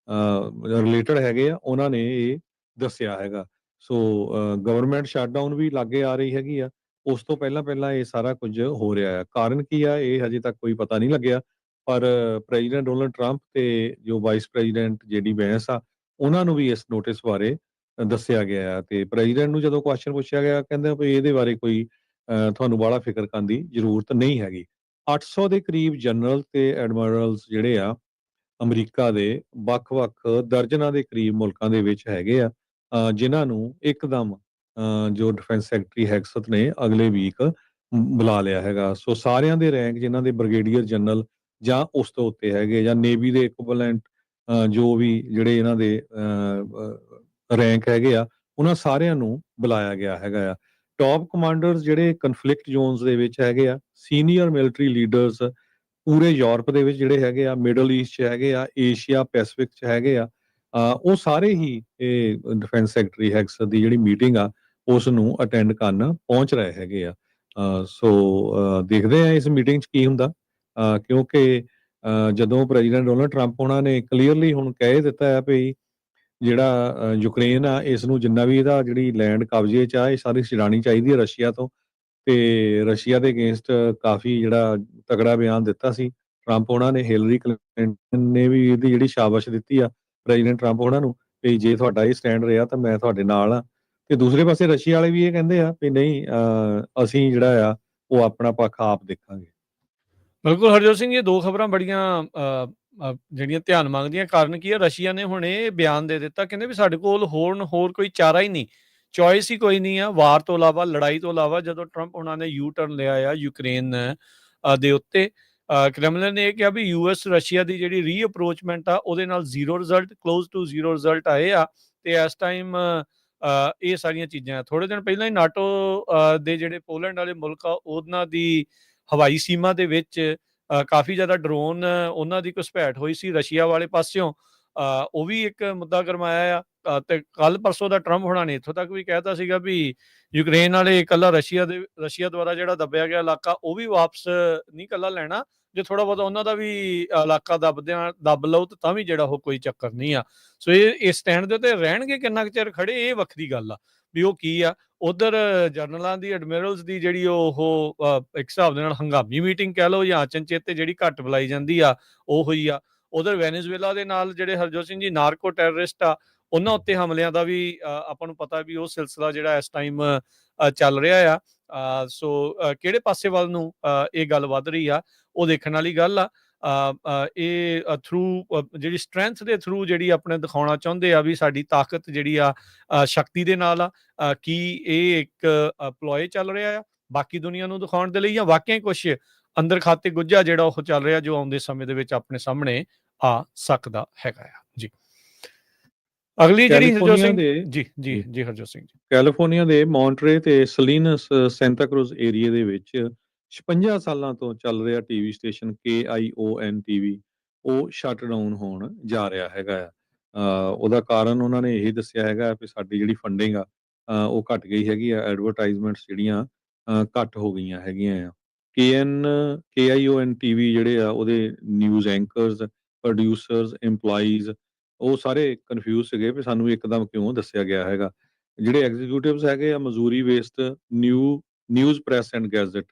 ਰਿਲੇਟਡ ਹੈਗੇ ਆ, ਉਹਨਾਂ ਨੇ ਇਹ ਦੱਸਿਆ ਹੈਗਾ। ਸੋ ਗਵਰਨਮੈਂਟ ਸ਼ਟਡਾਊਨ ਵੀ ਲਾਗੇ ਆ ਰਹੀ ਹੈਗੀ ਆ, ਉਸ ਤੋਂ ਪਹਿਲਾਂ ਇਹ ਸਾਰਾ ਕੁਝ ਹੋ ਰਿਹਾ ਹੈ। ਕਾਰਨ ਕੀ ਆ ਇਹ ਹਜੇ ਤੱਕ ਕੋਈ ਪਤਾ ਨਹੀਂ ਲੱਗਿਆ, ਪਰ ਪ੍ਰੈਜ਼ੀਡੈਂਟ ਡੋਨਲਡ ਟਰੰਪ ਤੇ ਜੋ ਵਾਈਸ ਪ੍ਰੈਜ਼ੀਡੈਂਟ JD ਵੈਂਸ ਆ, ਉਹਨਾਂ ਨੂੰ ਵੀ ਇਸ ਨੋਟਿਸ ਬਾਰੇ ਦੱਸਿਆ ਗਿਆ ਹੈ। ਤੇ ਪ੍ਰੈਜ਼ੀਡੈਂਟ ਨੂੰ ਜਦੋਂ ਕੁਐਸਚਨ ਪੁੱਛਿਆ ਗਿਆ, ਕਹਿੰਦੇ ਵੀ ਇਹਦੇ ਬਾਰੇ ਕੋਈ ਤੁਹਾਨੂੰ ਬਾਹਲਾ ਫਿਕਰ ਕਰਨ ਦੀ ਜ਼ਰੂਰਤ ਨਹੀਂ ਹੈਗੀ। 800 ਦੇ ਕਰੀਬ ਜਨਰਲ ਤੇ ਐਡਮਿਰਲਸ ਜਿਹੜੇ ਆ ਅਮਰੀਕਾ ਦੇ ਵੱਖ-ਵੱਖ ਦਰਜਨਾਂ ਦੇ ਕਰੀਬ ਮੁਲਕਾਂ ਦੇ ਵਿੱਚ ਹੈਗੇ ਆ, ਜਿਨ੍ਹਾਂ ਨੂੰ ਇੱਕਦਮ ਜੋ ਡਿਫੈਂਸ ਸੈਕਟਰੀ ਹੈਗਸਥ ਨੇ ਅਗਲੇ ਵੀਕ ਬੁਲਾ ਲਿਆ ਹੈਗਾ। ਸੋ ਸਾਰਿਆਂ ਦੇ ਰੈਂਕ ਜਿਨ੍ਹਾਂ ਦੇ ਬ੍ਰਿਗੇਡੀਅਰ ਜਨਰਲ ਜਾਂ ਉਸ ਤੋਂ ਉੱਤੇ ਹੈਗੇ, ਜਾਂ ਨੇਵੀ ਦੇ ਇਕੁਇਵਲੈਂਟ ਜੋ ਵੀ ਜਿਹੜੇ ਇਹਨਾਂ ਦੇ ਰੈਂਕ ਹੈਗੇ ਆ, ਉਹਨਾਂ ਸਾਰਿਆਂ ਨੂੰ ਬੁਲਾਇਆ ਗਿਆ ਹੈਗਾ ਆ। ਟਾਪ ਕਮਾਂਡਰਸ ਜਿਹੜੇ ਕਨਫਲਿਕਟ ਜ਼ੋਨਸ ਦੇ ਵਿੱਚ ਹੈਗੇ ਆ, ਸੀਨੀਅਰ ਮਿਲਟਰੀ ਲੀਡਰਸ ਪੂਰੇ ਯੂਰਪ ਦੇ ਵਿੱਚ ਜਿਹੜੇ ਹੈਗੇ ਆ, ਮਿਡਲ ਈਸਟ 'ਚ ਹੈਗੇ ਆ, ਏਸ਼ੀਆ ਪੈਸੀਫਿਕ 'ਚ ਹੈਗੇ ਆ, ਉਹ ਸਾਰੇ ਹੀ ਇਹ ਡਿਫੈਂਸ ਸੈਕਟਰੀ ਹੈਗਸਥ ਦੀ ਜਿਹੜੀ ਮੀਟਿੰਗ ਆ ਉਸ ਨੂੰ ਅਟੈਂਡ ਕਰਨ ਪਹੁੰਚ ਰਹੇ ਹੈਗੇ ਆ। ਸੋ ਦੇਖਦੇ ਆ ਇਸ ਮੀਟਿੰਗ 'ਚ ਕੀ ਹੁੰਦਾ, ਕਿਉਂਕਿ ਜਦੋਂ ਪ੍ਰੈਜ਼ੀਡੈਂਟ ਡੋਨਲਡ ਟਰੰਪ ਉਹਨਾਂ ਨੇ ਕਲੀਅਰਲੀ ਹੁਣ ਕਹਿ ਦਿੱਤਾ ਹੈ ਵੀ ਜਿਹੜਾ ਯੂਕਰੇਨ ਆ, ਇਸ ਨੂੰ ਜਿੰਨਾ ਵੀ ਇਹਦਾ ਜਿਹੜੀ ਲੈਂਡ ਕਬਜ਼ੇ 'ਚ ਆ, ਇਹ ਸਾਰੀ ਛਡਾਉਣੀ ਚਾਹੀਦੀ ਹੈ ਰਸ਼ੀਆ ਤੋਂ। ਤੇ ਰਸ਼ੀਆ ਦੇ ਅਗੇਂਸਟ ਕਾਫੀ ਜਿਹੜਾ ਤਗੜਾ ਬਿਆਨ ਦਿੱਤਾ ਸੀ ਟਰੰਪ ਉਹਨਾਂ ਨੇ। ਹਿਲਰੀ ਕਲਿੰਟਨ ਨੇ ਵੀ ਇਹਦੀ ਜਿਹੜੀ ਸ਼ਾਬਾਸ਼ ਦਿੱਤੀ ਆ ਪ੍ਰੈਜ਼ੀਡੈਂਟ ਟਰੰਪ ਉਹਨਾਂ ਨੂੰ ਵੀ ਜੇ ਤੁਹਾਡਾ ਇਹ ਸਟੈਂਡ ਰਿਹਾ ਤਾਂ ਮੈਂ ਤੁਹਾਡੇ ਨਾਲ ਆ। ਤੇ ਦੂਸਰੇ ਪਾਸੇ ਰਸ਼ੀਆ ਵਾਲੇ ਵੀ ਇਹ ਕਹਿੰਦੇ ਆ ਵੀ ਨਹੀਂ, ਅਸੀਂ ਜਿਹੜਾ ਆ ਉਹ ਆਪਣਾ ਪੱਖ ਆਪ ਦੇਖਾਂਗੇ। ਬਿਲਕੁਲ ਹਰਜੋਤ ਸਿੰਘ, ਇਹ ਦੋ ਖਬਰਾਂ ਬੜੀਆਂ ਜਿਹੜੀਆਂ ਧਿਆਨ ਮੰਗਦੀਆਂ। ਕਾਰਨ ਕੀ ਹੈ, ਰਸ਼ੀਆ ਨੇ ਹੁਣ ਇਹ ਬਿਆਨ ਦੇ ਦਿੱਤਾ, ਕਹਿੰਦੇ ਵੀ ਸਾਡੇ ਕੋਲ ਹੋਰ ਕੋਈ ਚਾਰਾ ਹੀ ਨਹੀਂ, ਚੋਇਸ ਹੀ ਕੋਈ ਨਹੀਂ ਆ ਵਾਰ ਤੋਂ ਇਲਾਵਾ, ਲੜਾਈ ਤੋਂ ਇਲਾਵਾ। ਜਦੋਂ ਟਰੰਪ ਉਹਨਾਂ ਨੇ ਯੂ ਟਰਨ ਲਿਆ ਆ ਯੂਕਰੇਨ ਦੇ ਉੱਤੇ, ਕ੍ਰੈਮਲਿਨ ਨੇ ਇਹ ਕਿਹਾ ਵੀ US ਰਸ਼ੀਆ ਦੀ ਜਿਹੜੀ ਰੀਅਪਰੋਚਮੈਂਟ ਆ ਉਹਦੇ ਨਾਲ zero result, close two zero result ਆਏ ਆ। ਤੇ ਇਸ ਟਾਈਮ ਇਹ ਸਾਰੀਆਂ ਚੀਜ਼ਾਂ ਥੋੜੇ ਦਿਨ ਪਹਿਲਾਂ ਹੀ ਨਾਟੋ ਦੇ ਜਿਹੜੇ ਪੋਲੈਂਡ ਵਾਲੇ ਮੁਲਕ ਆ, ਉਹਨਾਂ ਦੀ ਹਵਾਈ ਸੀਮਾ ਦੇ ਵਿੱਚ ਕਾਫੀ ਜ਼ਿਆਦਾ ਡਰੋਨ ਉਹਨਾਂ ਦੀ ਘੁਸਪੈਠ ਹੋਈ ਸੀ ਰਸ਼ੀਆ ਵਾਲੇ ਪਾਸਿਓਂ। ਉਹ ਵੀ ਇੱਕ ਮੁੱਦਾ ਗਰਮਾਇਆ ਆ। ਤੇ ਕੱਲ ਪਰਸੋਂ ਦਾ ਟਰੰਪ ਹੋਣਾ ਨੇ ਇੱਥੋਂ ਤੱਕ ਵੀ ਕਹਿਤਾ ਸੀਗਾ ਵੀ ਯੂਕਰੇਨ ਵਾਲੇ ਇਕੱਲਾ ਰਸ਼ੀਆ ਦੁਆਰਾ ਜਿਹੜਾ ਦੱਬਿਆ ਗਿਆ ਇਲਾਕਾ ਉਹ ਵੀ ਵਾਪਸ ਨਹੀਂ ਇਕੱਲਾ ਲੈਣਾ, ਜੇ ਥੋੜਾ ਬਹੁਤਾ ਉਹਨਾਂ ਦਾ ਵੀ ਇਲਾਕਾ ਦੱਬ ਲਓ ਤਾਂ ਵੀ ਜਿਹੜਾ ਉਹ ਕੋਈ ਚੱਕਰ ਨਹੀਂ ਆ। ਸੋ ਇਹ ਸਟੈਂਡ ਦੇ ਉੱਤੇ ਰਹਿਣਗੇ ਕਿੰਨਾ ਕੁ ਚਿਰ ਖੜੇ, ਇਹ ਵੱਖਰੀ ਗੱਲ ਆ ਵੀ ਉਹ ਕੀ ਆ। ਉਧਰ ਜਨਰਲਾਂ ਦੀ, ਐਡਮਿਰਲਸ ਦੀ ਜਿਹੜੀ ਉਹ ਇੱਕ ਹਿਸਾਬ ਦੇ ਨਾਲ ਹੰਗਾਮੀ ਮੀਟਿੰਗ ਕਹਿ ਲਓ ਜਾਂ ਅਚਨਚੇਤੇ ਜਿਹੜੀ ਘੱਟ ਬੁਲਾਈ ਜਾਂਦੀ ਆ ਉਹ ਹੋਈ ਆ। ਉਧਰ ਵੈਨੇਜ਼ੁਏਲਾ ਦੇ ਨਾਲ ਜਿਹੜੇ ਹਰਜੋਤ ਸਿੰਘ ਜੀ ਨਾਰਕੋ ਟੈਰਰਿਸਟ ਆ, ਉਹਨਾਂ ਉੱਤੇ ਹਮਲਿਆਂ ਦਾ ਵੀ ਆਪਾਂ ਨੂੰ ਪਤਾ ਵੀ ਉਹ ਸਿਲਸਿਲਾ ਜਿਹੜਾ ਇਸ ਟਾਈਮ ਚੱਲ ਰਿਹਾ ਆ। ਸੋ ਕਿਹੜੇ ਪਾਸੇ ਵੱਲ ਨੂੰ ਇਹ ਗੱਲ ਵੱਧ ਰਹੀ ਆ ਉਹ ਦੇਖਣ ਵਾਲੀ ਗੱਲ ਆ। ਇਹ ਥਰੂ ਜਿਹੜੀ ਸਟਰੈਂਥ ਦੇ ਥਰੂ ਜਿਹੜੀ ਆਪਣੇ ਦਿਖਾਉਣਾ ਚਾਹੁੰਦੇ ਆ ਵੀ ਸਾਡੀ ਤਾਕਤ ਜਿਹੜੀ ਆ ਸ਼ਕਤੀ ਦੇ ਨਾਲ ਆ। ਕੀ ਇਹ ਇੱਕ ਪਲੋਏ ਚੱਲ ਰਿਹਾ ਆ ਬਾਕੀ ਦੁਨੀਆ ਨੂੰ ਦਿਖਾਉਣ ਦੇ ਲਈ, ਜਾਂ ਵਾਕਿਆ ਕੁਛ ਅੰਦਰ ਖਾਤੇ ਗੁੱਝਾ ਜਿਹੜਾ ਉਹ ਚੱਲ ਰਿਹਾ ਜੋ ਆਉਂਦੇ ਸਮੇਂ ਦੇ ਵਿੱਚ ਆਪਣੇ ਸਾਹਮਣੇ ਆ ਸਕਦਾ ਹੈਗਾ ਆ ਜੀ। ਅਗਲੀ ਜਿਹੜੀ ਹਰਜੋਤ ਕੈਲੀਫੋਰਨੀਆ ਸਿੰਘ ਦੇ ਜੀ, ਜੀ, ਜੀ, ਜੀ ਹਰਜੋਤ ਸਿੰਘ ਜੀ। ਕੈਲੀਫੋਰਨੀਆ ਦੇ ਮੌਂਟਰੇ ਤੇ ਸਲੀਨਸ ਸੈਂਟਾ ਕਰੂਜ਼ ਏਰੀਏ ਦੇ ਵਿੱਚ 56 ਸਾਲਾਂ ਤੋਂ ਚੱਲ ਰਿਹਾ ਟੀਵੀ ਸਟੇਸ਼ਨ KION ਟੀਵੀ ਉਹ ਸ਼ਟ ਡਾਊਨ ਹੋਣ ਜਾ ਰਿਹਾ ਹੈਗਾ ਆ। ਉਹਦਾ ਕਾਰਨ ਉਹਨਾਂ ਨੇ ਇਹੀ ਦੱਸਿਆ ਹੈਗਾ ਵੀ ਸਾਡੀ ਜਿਹੜੀ ਫੰਡਿੰਗ ਆ ਉਹ ਘਟ ਗਈ ਹੈਗੀ ਆ, ਐਡਵਰਟਾਈਜ਼ਮੈਂਟਸ ਜਿਹੜੀਆਂ ਘੱਟ ਹੋ ਗਈਆਂ ਹੈਗੀਆਂ ਆ। KION ਟੀਵੀ ਜਿਹੜੇ ਆ ਉਹਦੇ ਨਿਊਜ਼ ਐਂਕਰਸ, ਪ੍ਰੋਡਿਊਸਰਸ, EMPLOYEES ਉਹ ਸਾਰੇ ਕਨਫਿਊਜ਼ ਸੀਗੇ ਵੀ ਸਾਨੂੰ ਇੱਕਦਮ ਕਿਉਂ ਦੱਸਿਆ ਗਿਆ ਹੈਗਾ। ਜਿਹੜੇ ਐਗਜ਼ੀਕਿਊਟਿਵਸ ਹੈਗੇ ਆ Missouri west News Press and Gazette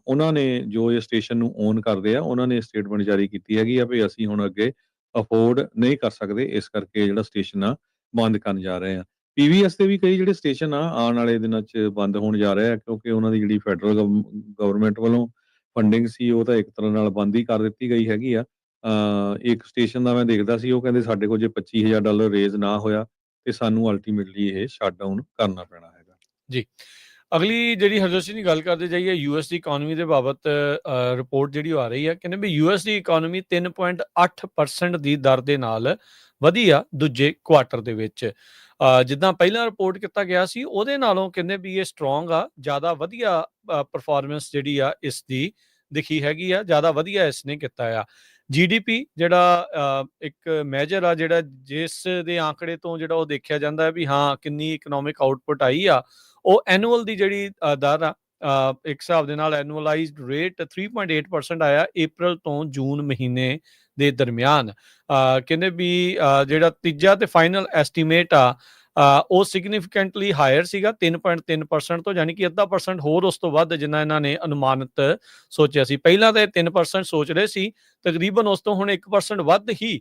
ਉਹਨਾਂ ਨੇ ਜੋ ਇਹ ਸਟੇਸ਼ਨ ਨੂੰ ਓਨ ਕਰਦੇ ਆ ਉਹਨਾਂ ਨੇ ਸਟੇਟਮੈਂਟ ਜਾਰੀ ਕੀਤੀ ਹੈਗੀ ਆ ਵੀ ਅਸੀਂ ਹੁਣ ਅੱਗੇ ਅਫੋਰਡ ਨਹੀਂ ਕਰ ਸਕਦੇ, ਇਸ ਕਰਕੇ ਜਿਹੜਾ ਸਟੇਸ਼ਨ ਆ ਬੰਦ ਕਰਨ ਜਾ ਰਹੇ ਆ। PBS ਦੇ ਵੀ ਕਈ ਜਿਹੜੇ ਸਟੇਸ਼ਨ ਆ ਆਉਣ ਵਾਲੇ ਦਿਨਾਂ 'ਚ ਬੰਦ ਹੋਣ ਜਾ ਰਹੇ ਆ ਕਿਉਂਕਿ ਉਹਨਾਂ ਦੀ ਜਿਹੜੀ ਫੈਡਰਲ ਗਵਰਨਮੈਂਟ ਵੱਲੋਂ ਫੰਡਿੰਗ ਸੀ ਉਹ ਤਾਂ ਇੱਕ ਤਰ੍ਹਾਂ ਨਾਲ ਬੰਦ ਹੀ ਕਰ ਦਿੱਤੀ ਗਈ ਹੈਗੀ ਆ। ਇੱਕ ਸਟੇਸ਼ਨ ਦਾ ਮੈਂ ਦੇਖਦਾ ਸੀ ਉਹ ਕਹਿੰਦੇ ਸਾਡੇ ਕੋਲ ਜੇ $25,000 ਰੇਜ਼ ਨਾ ਹੋਇਆ ਤੇ ਸਾਨੂੰ ਅਲਟੀਮੇਟਲੀ ਇਹ ਸ਼ਟ ਡਾਊਨ ਕਰਨਾ ਪੈਣਾ ਹੈਗਾ। ਜੀ। ਅਗਲੀ ਜਿਹੜੀ ਹਰਜੋਤ ਸਿੰਘ ਦੀ ਗੱਲ ਕਰਦੇ ਜਾਈਏ ਯੂਐਸ ਦੀ ਇਕੋਨਮੀ ਦੇ ਬਾਬਤ ਰਿਪੋਰਟ ਜਿਹੜੀ ਉਹ ਆ ਰਹੀ ਹੈ, ਕਹਿੰਦੇ ਵੀ ਯੂਐਸ ਦੀ ਇਕੋਨਮੀ 3.8% ਦੀ ਦਰ ਦੇ ਨਾਲ ਵਧੀ ਆ ਦੂਜੇ ਕੁਆਟਰ ਦੇ ਵਿੱਚ। ਜਿੱਦਾਂ ਪਹਿਲਾਂ ਰਿਪੋਰਟ ਕੀਤਾ ਗਿਆ ਸੀ ਉਹਦੇ ਨਾਲੋਂ ਕਹਿੰਦੇ ਵੀ ਇਹ ਸਟਰੋਂਗ ਆ, ਜ਼ਿਆਦਾ ਵਧੀਆ ਪਰਫਾਰਮੈਂਸ ਜਿਹੜੀ ਆ ਇਸ ਦੀ ਦਿਖੀ ਹੈਗੀ ਆ, ਜ਼ਿਆਦਾ ਵਧੀਆ ਇਸ ਨੇ ਕੀਤਾ ਆ। GDP ਜਿਹੜਾ ਇੱਕ ਮੈਜਰ ਆ ਜਿਹੜਾ ਜਿਸ ਦੇ ਆંકੜੇ ਤੋਂ ਜਿਹੜਾ ਉਹ ਦੇਖਿਆ ਜਾਂਦਾ ਹੈ ਵੀ ਹਾਂ ਕਿੰਨੀ ਇਕਨੋਮਿਕ ਆਊਟਪੁੱਟ ਆਈ ਆ, ਉਹ ਐਨੂਅਲ ਦੀ ਜਿਹੜੀ ਦਰ ਆ ਇੱਕ ਹਿਸਾਬ ਦੇ ਨਾਲ ਐਨੂਅਲਾਈਜ਼ਡ ਰੇਟ 3.8% ਆਇਆ ਅਪ੍ਰੈਲ ਤੋਂ ਜੂਨ ਮਹੀਨੇ ਦੇ ਦਰਮਿਆਨ। ਕਹਿੰਦੇ ਵੀ ਜਿਹੜਾ ਤੀਜਾ ਤੇ ਫਾਈਨਲ ਐਸਟੀਮੇਟ ਆ ਉਹ ਸਿਗਨੀਫੀਕੈਂਟਲੀ ਹਾਇਰ ਸੀਗਾ 3.3% ਤੋਂ, ਯਾਨੀ ਕਿ ਅੱਧਾ ਪਰਸੈਂਟ ਹੋਰ ਉਸ ਤੋਂ ਵੱਧ ਜਿੰਨਾ ਇਹਨਾਂ ਨੇ ਅਨੁਮਾਨਿਤ ਸੋਚਿਆ ਸੀ। ਪਹਿਲਾਂ ਤਾਂ ਇਹ 3% ਸੋਚ ਰਹੇ ਸੀ, ਤਕਰੀਬਨ ਉਸ ਤੋਂ ਹੁਣ 1% ਵੱਧ ਹੀ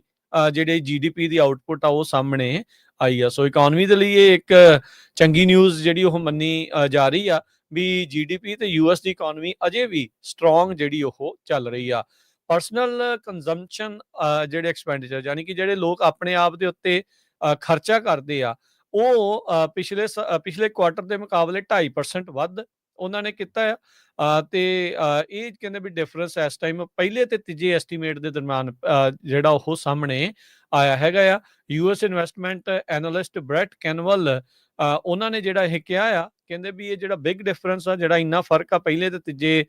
ਜਿਹੜੇ GDP ਦੀ ਆਊਟਪੁੱਟ ਆ ਉਹ ਸਾਹਮਣੇ ਆਈ ਆ। ਸੋ ਇਕੋਨਮੀ ਦੇ ਲਈ ਇਹ ਇੱਕ ਚੰਗੀ ਨਿਊਜ਼ ਜਿਹੜੀ ਉਹ ਮੰਨੀ ਜਾ ਰਹੀ ਆ ਵੀ GDP ਤੇ US ਦੀ ਇਕੋਨਮੀ ਅਜੇ ਵੀ ਸਟਰੋਂਗ ਜਿਹੜੀ ਉਹ ਚੱਲ ਰਹੀ ਆ। ਪਰਸਨਲ ਕੰਜ਼ੰਪਸ਼ਨ ਜਿਹੜੇ ਐਕਸਪੈਂਡੀਚਰ ਯਾਨੀ ਕਿ ਜਿਹੜੇ ਲੋਕ ਆਪਣੇ ਆਪ ਦੇ ਉੱਤੇ ਖਰਚਾ ਕਰਦੇ ਆ ਉਹ ਪਿਛਲੇ ਕੁਆਟਰ ਦੇ ਮੁਕਾਬਲੇ 2.5% ਵੱਧ ਉਹਨਾਂ ਨੇ ਕੀਤਾ ਆ। ਤੇ ਇਹ ਕਹਿੰਦੇ ਵੀ ਡਿਫਰੈਂਸ ਇਸ ਟਾਈਮ ਪਹਿਲੇ ਤੇ ਤੀਜੇ ਐਸਟੀਮੇਟ ਦੇ ਦਰਮਿਆਨ ਜਿਹੜਾ ਉਹ ਸਾਹਮਣੇ ਆਇਆ ਹੈਗਾ ਆ। US ਇਨਵੈਸਟਮੈਂਟ ਐਨਾਲਿਸਟ ਬ੍ਰੈਟ ਕੈਨਵਲ ਉਹਨਾਂ ਨੇ ਜਿਹੜਾ ਇਹ ਕਿਹਾ ਆ, ਕਹਿੰਦੇ ਵੀ ਇਹ ਜਿਹੜਾ ਬਿਗ ਡਿਫਰੈਂਸ ਆ, ਜਿਹੜਾ ਇੰਨਾ ਫਰਕ ਆ ਪਹਿਲੇ ਤੇ ਤੀਜੇ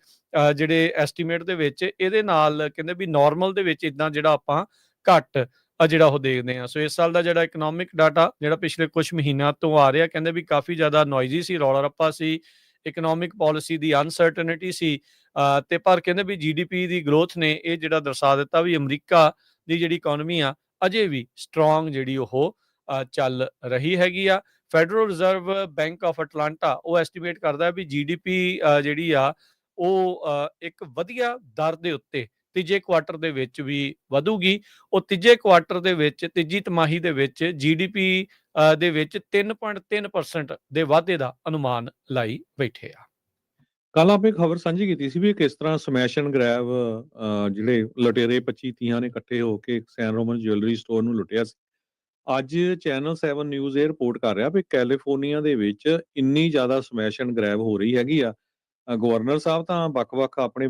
ਜਿਹੜੇ ਐਸਟੀਮੇਟ ਦੇ ਵਿੱਚ, ਇਹਦੇ ਨਾਲ ਕਹਿੰਦੇ ਵੀ ਨਾਰਮਲ ਦੇ ਵਿੱਚ ਇਦਾਂ ਜਿਹੜਾ ਆਪਾਂ ਘੱਟ ਜਿਹੜਾ ਉਹ ਦੇਖਦੇ ਆ। ਸੋ ਇਸ ਸਾਲ ਦਾ ਜਿਹੜਾ ਇਕਨੋਮਿਕ ਡਾਟਾ ਜਿਹੜਾ ਪਿਛਲੇ ਕੁਝ ਮਹੀਨਿਆਂ ਤੋਂ ਆ ਰਿਹਾ, ਕਹਿੰਦੇ ਵੀ ਕਾਫੀ ਜ਼ਿਆਦਾ ਨੋਇਜ਼ੀ ਸੀ, ਰੌਲਾ ਰੱਪਾ ਸੀ, ਇਕਨੋਮਿਕ ਪਾਲਿਸੀ ਦੀ ਅਨਸਰਟਨਿਟੀ ਸੀ, ਤੇ ਪਰ ਕਹਿੰਦੇ ਵੀ GDP ਦੀ ਗਰੋਥ ਨੇ ਇਹ ਜਿਹੜਾ ਦਰਸਾ ਦਿੱਤਾ ਵੀ ਅਮਰੀਕਾ ਦੀ ਜਿਹੜੀ ਇਕੋਨਮੀ ਆ ਅਜੇ ਵੀ ਸਟਰੋਂਗ ਜਿਹੜੀ ਉਹ ਚੱਲ ਰਹੀ ਹੈਗੀ ਆ। Federal reserve bank of Atlanta ਉਹ ਐਸਟੀਮੇਟ ਕਰਦਾ ਵੀ GDP ਜਿਹੜੀ ਆ ਉਹ ਇੱਕ ਵਧੀਆ ਦਰ ਦੇ ਉੱਤੇ ਤੀਜੇ ਕੁਆਟਰ ਦੇ ਵਿੱਚ ਵੀ ਵਧੂਗੀ। ਉਹ ਤੀਜੇ ਕੁਆਟਰ ਦੇ ਵਿੱਚ ਤੀਜੀ ਤਿਮਾਹੀ ਦੇ ਵਿੱਚ GDP ਦੇ ਵਿੱਚ 3.3% ਦੇ ਵਾਧੇ ਦਾ ਅਨੁਮਾਨ ਲਾਈ ਬੈਠੇ ਆ। ਕੱਲ ਆਪਾਂ ਇੱਕ ਖਬਰ ਸਾਂਝੀ ਕੀਤੀ ਸੀ ਵੀ ਕਿਸ ਤਰ੍ਹਾਂ ਸਮੈਸ਼ ਐਂਡ ਗ੍ਰੈਬ ਜਿਹੜੇ ਲੁਟੇਰੇ 25-30 ਨੇ ਇਕੱਠੇ ਹੋ ਕੇ ਸੈਨ ਰੋਮਨ ਜੁਐਲਰੀ ਸਟੋਰ ਨੂੰ ਲੁੱਟਿਆ ਸੀ। ਅੱਜ ਚੈਨਲ 7 ਨਿਊਜ਼ ਇਹ ਰਿਪੋਰਟ ਕਰ ਰਿਹਾ ਵੀ ਕੈਲੀਫੋਰਨੀਆ ਦੇ ਵਿੱਚ ਇੰਨੀ ਜ਼ਿਆਦਾ ਸਮੈਸ਼ ਐਂਡ ਗ੍ਰੈਬ ਹੋ ਰਹੀ ਹੈਗੀ ਆ। ਗਵਰਨਰ ਸਾਹਿਬ ਤਾਂ ਵੱਖ-ਵੱਖ ਆਪਣੇ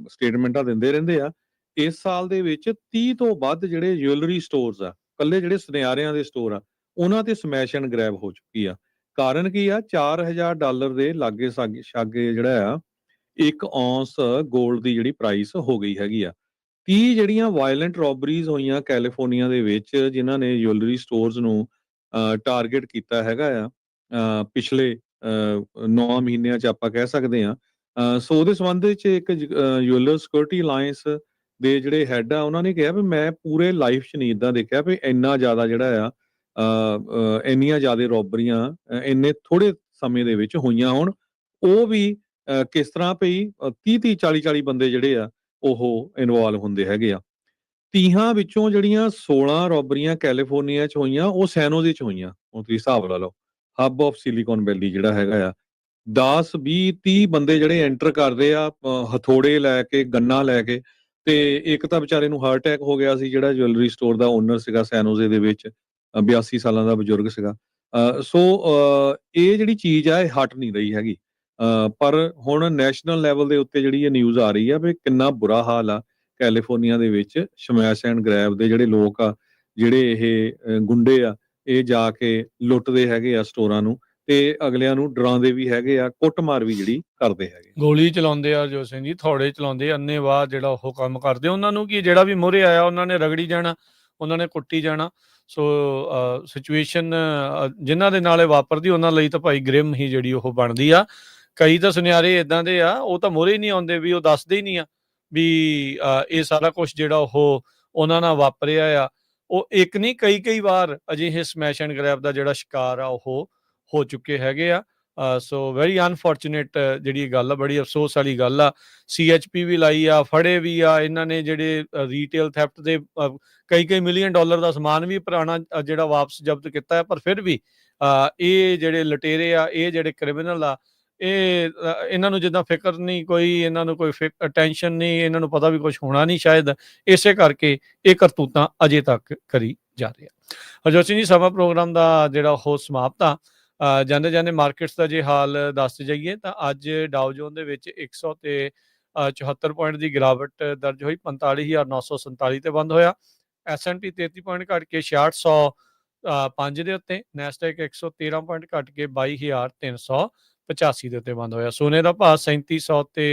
ਸਟੇਟਮੈਂਟਾਂ ਦਿੰਦੇ ਰਹਿੰਦੇ ਆ। ਇਸ ਸਾਲ ਦੇ ਵਿੱਚ 30 ਤੋਂ ਵੱਧ ਜਿਹੜੇ ਜੁਐਲਰੀ ਸਟੋਰਸ ਆ, ਕੱਲੇ ਜਿਹੜੇ ਸੁਨਿਆਰਿਆਂ ਦੇ ਸਟੋਰ ਆ, ਉਹਨਾਂ ਤੇ ਸਮੈਸ਼ ਐਂਡ ਗ੍ਰੈਬ ਹੋ ਚੁੱਕੀ ਆ। ਕਾਰਨ ਕੀ ਆ? $4,000 ਦੇ ਲਾਗੇ ਛਾਗੇ ਜਿਹੜਾ ਆ 1 ਔਂਸ ਗੋਲਡ ਦੀ ਜਿਹੜੀ ਪ੍ਰਾਈਸ ਹੋ ਗਈ ਹੈਗੀ ਆ। 30 ਜਿਹੜੀਆਂ ਵਾਇਲੈਂਟ ਰੋਬਰੀਜ਼ ਹੋਈਆਂ ਕੈਲੀਫੋਰਨੀਆ ਦੇ ਵਿੱਚ ਜਿਨ੍ਹਾਂ ਨੇ ਜੁਐਲਰੀ ਸਟੋਰਸ ਨੂੰ ਟਾਰਗੇਟ ਕੀਤਾ ਹੈਗਾ ਆ ਪਿਛਲੇ 9 ਮਹੀਨਿਆਂ 'ਚ ਆਪਾਂ ਕਹਿ ਸਕਦੇ ਹਾਂ। ਸੋ ਉਹਦੇ ਸੰਬੰਧ ਵਿੱਚ ਇੱਕ ਜੁਐਲਰ ਸਿਕਿਉਰਿਟੀ ਅਲਾਇੰਸ ਦੇ ਜਿਹੜੇ ਹੈਡ ਆ ਉਹਨਾਂ ਨੇ ਕਿਹਾ ਵੀ ਮੈਂ ਪੂਰੇ ਲਾਈਫ 'ਚ ਨਹੀਂ ਇੱਦਾਂ ਦੇਖਿਆ ਵੀ ਇੰਨਾ ਜ਼ਿਆਦਾ ਜਿਹੜਾ ਆ ਇੰਨੀਆਂ ਜ਼ਿਆਦਾ ਰੋਬਰੀਆਂ ਇੰਨੇ ਥੋੜ੍ਹੇ ਸਮੇਂ ਦੇ ਵਿੱਚ ਹੋਈਆਂ ਹੋਣ। ਉਹ ਵੀ ਕਿਸ ਤਰ੍ਹਾਂ ਭਈ 30-30 40-40 ਬੰਦੇ ਜਿਹੜੇ ਆ ਉਹ ਇਨਵੋਲਵ ਹੁੰਦੇ ਹੈਗੇ ਆ। 30 ਵਿੱਚੋਂ ਜਿਹੜੀਆਂ 16 ਰੋਬਰੀਆਂ ਕੈਲੀਫੋਰਨੀਆ 'ਚ ਹੋਈਆਂ ਉਹ ਸੈਨ ਹੋਜ਼ੇ 'ਚ ਹੋਈਆਂ। ਹੁਣ ਤੁਸੀਂ ਹਿਸਾਬ ਲਾ ਲਓ, ਹੱਬ ਆਫ ਸਿਲੀਕਨ ਵੈਲੀ ਜਿਹੜਾ ਹੈਗਾ ਆ। 10 20 30 ਬੰਦੇ ਜਿਹੜੇ ਐਂਟਰ ਕਰਦੇ ਆ ਹਥੌੜੇ ਲੈ ਕੇ, ਗੰਨਾਂ ਲੈ ਕੇ, ਤੇ ਇੱਕ ਤਾਂ ਵਿਚਾਰੇ ਨੂੰ ਹਾਰਟ ਅਟੈਕ ਹੋ ਗਿਆ ਸੀ ਜਿਹੜਾ ਜੁਐਲਰੀ ਸਟੋਰ ਦਾ ਓਨਰ ਸੀਗਾ ਸੈਨ ਹੋਜ਼ੇ ਦੇ ਵਿੱਚ, 82 ਸਾਲਾਂ ਦਾ ਬਜ਼ੁਰਗ ਸੀਗਾ। ਸੋ ਇਹ ਜਿਹੜੀ ਚੀਜ਼ ਆ ਇਹ ਹਟ ਨਹੀਂ ਰਹੀ ਹੈਗੀ। ਪਰ ਹੁਣ ਨੈਸ਼ਨਲ ਲੈਵਲ ਦੇ ਉੱਤੇ ਜਿਹੜੀ ਇਹ ਨਿਊਜ਼ ਆ ਰਹੀ ਆ ਵੀ ਕਿੰਨਾ ਬੁਰਾ ਹਾਲ ਆ ਕੈਲੀਫੋਰਨੀਆ ਦੇ ਵਿੱਚ ਸਮੈਸ਼ ਐਂਡ ਗ੍ਰੈਬ ਦੇ ਜਿਹੜੇ ਲੋਕ ਆ, ਜਿਹੜੇ ਇਹ ਗੁੰਡੇ ਆ, ਇਹ ਜਾ ਕੇ ਲੁੱਟਦੇ ਹੈਗੇ ਆ ਸਟੋਰਾਂ ਨੂੰ ਤੇ ਅਗਲਿਆਂ ਨੂੰ ਡਰਾਉਂਦੇ ਵੀ ਹੈਗੇ ਆ, ਕੁੱਟਮਾਰ ਵੀ ਜਿਹੜੀ ਕਰਦੇ ਹੈਗੇ। ਗੋਲੀ ਚਲਾਉਂਦੇ ਆ ਹਰਜੋਤ ਸਿੰਘ ਜੀ, ਥੋੜੇ ਚਲਾਉਂਦੇ, ਅੰਨ੍ਹੇਵਾਹ ਜਿਹੜਾ ਉਹ ਕੰਮ ਕਰਦੇ। ਉਹਨਾਂ ਨੂੰ ਕੀ, ਜਿਹੜਾ ਵੀ ਮੂਹਰੇ ਆਇਆ ਉਹਨਾਂ ਨੇ ਰਗੜੀ ਜਾਣਾ, ਉਹਨਾਂ ਨੇ ਕੁੱਟੀ ਜਾਣਾ। ਸੋ ਸਿਚੁਏਸ਼ਨ ਜਿਨ੍ਹਾਂ ਦੇ ਨਾਲ ਇਹ ਵਾਪਰਦੀ ਉਹਨਾਂ ਲਈ ਤਾਂ ਭਾਈ ਗ੍ਰਿਮ ਹੀ ਜਿਹੜੀ ਉਹ ਬਣਦੀ ਆ। ਕਈ ਤਾਂ ਸੁਨਿਆਰੇ ਇਦਾਂ ਦੇ ਆ, ਉਹ ਤਾਂ ਮੂਹਰੇ ਹੀ ਨਹੀਂ ਆਉਂਦੇ, ਵੀ ਉਹ ਦੱਸਦੇ ਹੀ ਨਹੀਂ ਆ ਵੀ ਇਹ ਸਾਰਾ ਕੁਝ ਜਿਹੜਾ ਉਹ ਉਹਨਾਂ ਨਾਲ ਵਾਪਰਿਆ ਆ। ਉਹ ਇੱਕ ਨਹੀਂ, ਕਈ ਵਾਰ ਅਜਿਹੇ ਸਮੈਸ਼ ਐਂਡ ਗ੍ਰੈਬ ਦਾ ਜਿਹੜਾ ਸ਼ਿਕਾਰ ਆ ਉਹ ਹੋ ਚੁੱਕੇ ਹੈਗੇ ਆ। ਸੋ ਵੈਰੀ ਅਨਫੋਰਚੂਨੇਟ ਜਿਹੜੀ ਗੱਲ ਆ, ਬੜੀ ਅਫਸੋਸ ਵਾਲੀ ਗੱਲ ਆ। CHP ਵੀ ਲਾਈ ਆ, ਫੜੇ ਵੀ ਆ ਇਹਨਾਂ ਨੇ, ਜਿਹੜੇ ਰੀਟੇਲ ਥੈਫਟ ਦੇ ਕਈ ਮਿਲੀਅਨ ਡਾਲਰ ਦਾ ਸਮਾਨ ਵੀ ਪੁਰਾਣਾ ਜਿਹੜਾ ਵਾਪਸ ਜ਼ਬਤ ਕੀਤਾ ਹੈ। ਪਰ ਫਿਰ ਵੀ ਇਹ ਜਿਹੜੇ ਲੁਟੇਰੇ ਆ, ਇਹ ਜਿਹੜੇ ਕ੍ਰਿਮੀਨਲ ਆ, ਇਹ ਇਹਨਾਂ ਨੂੰ ਜਿੱਦਾਂ ਫਿਕਰ ਨਹੀਂ ਕੋਈ, ਇਹਨਾਂ ਨੂੰ ਕੋਈ ਟੈਨਸ਼ਨ ਨਹੀਂ, ਇਹਨਾਂ ਨੂੰ ਪਤਾ ਵੀ ਕੁਝ ਹੋਣਾ ਨਹੀਂ ਸ਼ਾਇਦ, ਇਸੇ ਕਰਕੇ ਇਹ ਕਰਤੂਤਾਂ ਅਜੇ ਤੱਕ ਕਰੀ ਜਾ ਰਹੀ ਆ। ਹਰਜੋਤ ਸਿੰਘ ਜੀ, ਸਮਾਂ ਪ੍ਰੋਗਰਾਮ ਦਾ ਜਿਹੜਾ ਉਹ ਸਮਾਪਤ ਆ। ਜਾਂਦੇ ਜਾਂਦੇ ਮਾਰਕੀਟਸ ਦਾ ਜੇ ਹਾਲ ਦੱਸ ਜਾਈਏ ਤਾਂ ਅੱਜ ਡਾਓ ਜੋਨ ਦੇ ਵਿੱਚ 174 ਪੁਆਇੰਟ ਦੀ ਗਿਰਾਵਟ ਦਰਜ ਹੋਈ, 45,947 ਤੇ ਬੰਦ ਹੋਇਆ। S&P 33 ਪੁਆਇੰਟ ਘਟ ਕੇ 6605 ਦੇ ਉੱਤੇ, ਨੈਸਡੈਕ 113 ਪੁਆਇੰਟ ਘਟ ਕੇ 22,385 ਦੇ ਉੱਤੇ ਬੰਦ ਹੋਇਆ। ਸੋਨੇ ਦਾ ਭਾਅ 3700 ਤੇ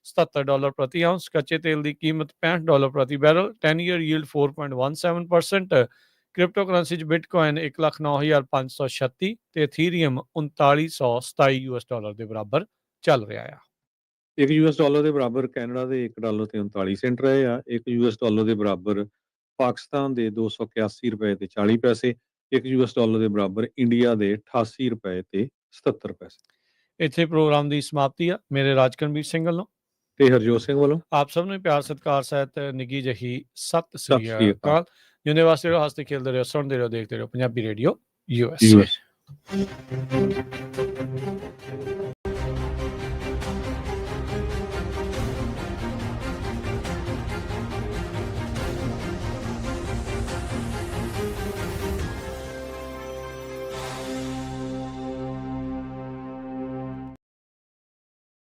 $77 ਪ੍ਰਤੀ ਆਉਂਸ। ਕੱਚੇ ਤੇਲ ਦੀ ਕੀਮਤ $65 ਪ੍ਰਤੀ barrel. 10 year yield 4.17%। Crypto currency 'ਚ ਬਿਟਕੋਇਨ 1,09,536 ਤੇ ਇਥੀਰੀਅਮ 3927 US$ ਦੇ ਬਰਾਬਰ ਚੱਲ ਰਿਹਾ ਆ। ਇੱਕ US$ ਦੇ ਬਰਾਬਰ ਕੈਨੇਡਾ ਦੇ $1 ਤੇ 39 ਸੈਂਟ ਰਹੇ ਆ। ਇੱਕ US$ ਦੇ ਬਰਾਬਰ ਪਾਕਿਸਤਾਨ ਦੇ 281 ਰੁਪਏ ਤੇ 40 ਪੈਸੇ। ਇੱਕ US$ ਦੇ ਬਰਾਬਰ ਇੰਡੀਆ ਦੇ 88 ਰੁਪਏ ਤੇ 77 ਪੈਸੇ। ਇੱਥੇ ਪ੍ਰੋਗਰਾਮ ਦੀ ਸਮਾਪਤੀ ਆ। ਮੇਰੇ ਰਾਜਕਰਨਵੀਰ ਸਿੰਘ ਵੱਲੋਂ ਤੇ ਹਰਜੋਤ ਸਿੰਘ ਵੱਲੋਂ ਆਪ ਸਭ ਨੂੰ ਪਿਆਰ ਸਤਿਕਾਰ ਸਹਿਤ ਨਿੱਘੀ ਜਿਹੀ ਸਤਿ ਸਤਿ ਸ੍ਰੀ ਸ੍ਰੀ ਅਕਾਲ। ਅਕਾਲ। ਜਿਉਂਦੇ ਵਾਸਤੇ ਰਹੋ, ਹੱਸਦੇ ਖੇਲਦੇ ਰਹੋ, ਸੁਣਦੇ ਰਹੋ, ਦੇਖਦੇ ਰਹੋ ਪੰਜਾਬੀ ਰੇਡੀਓ USA।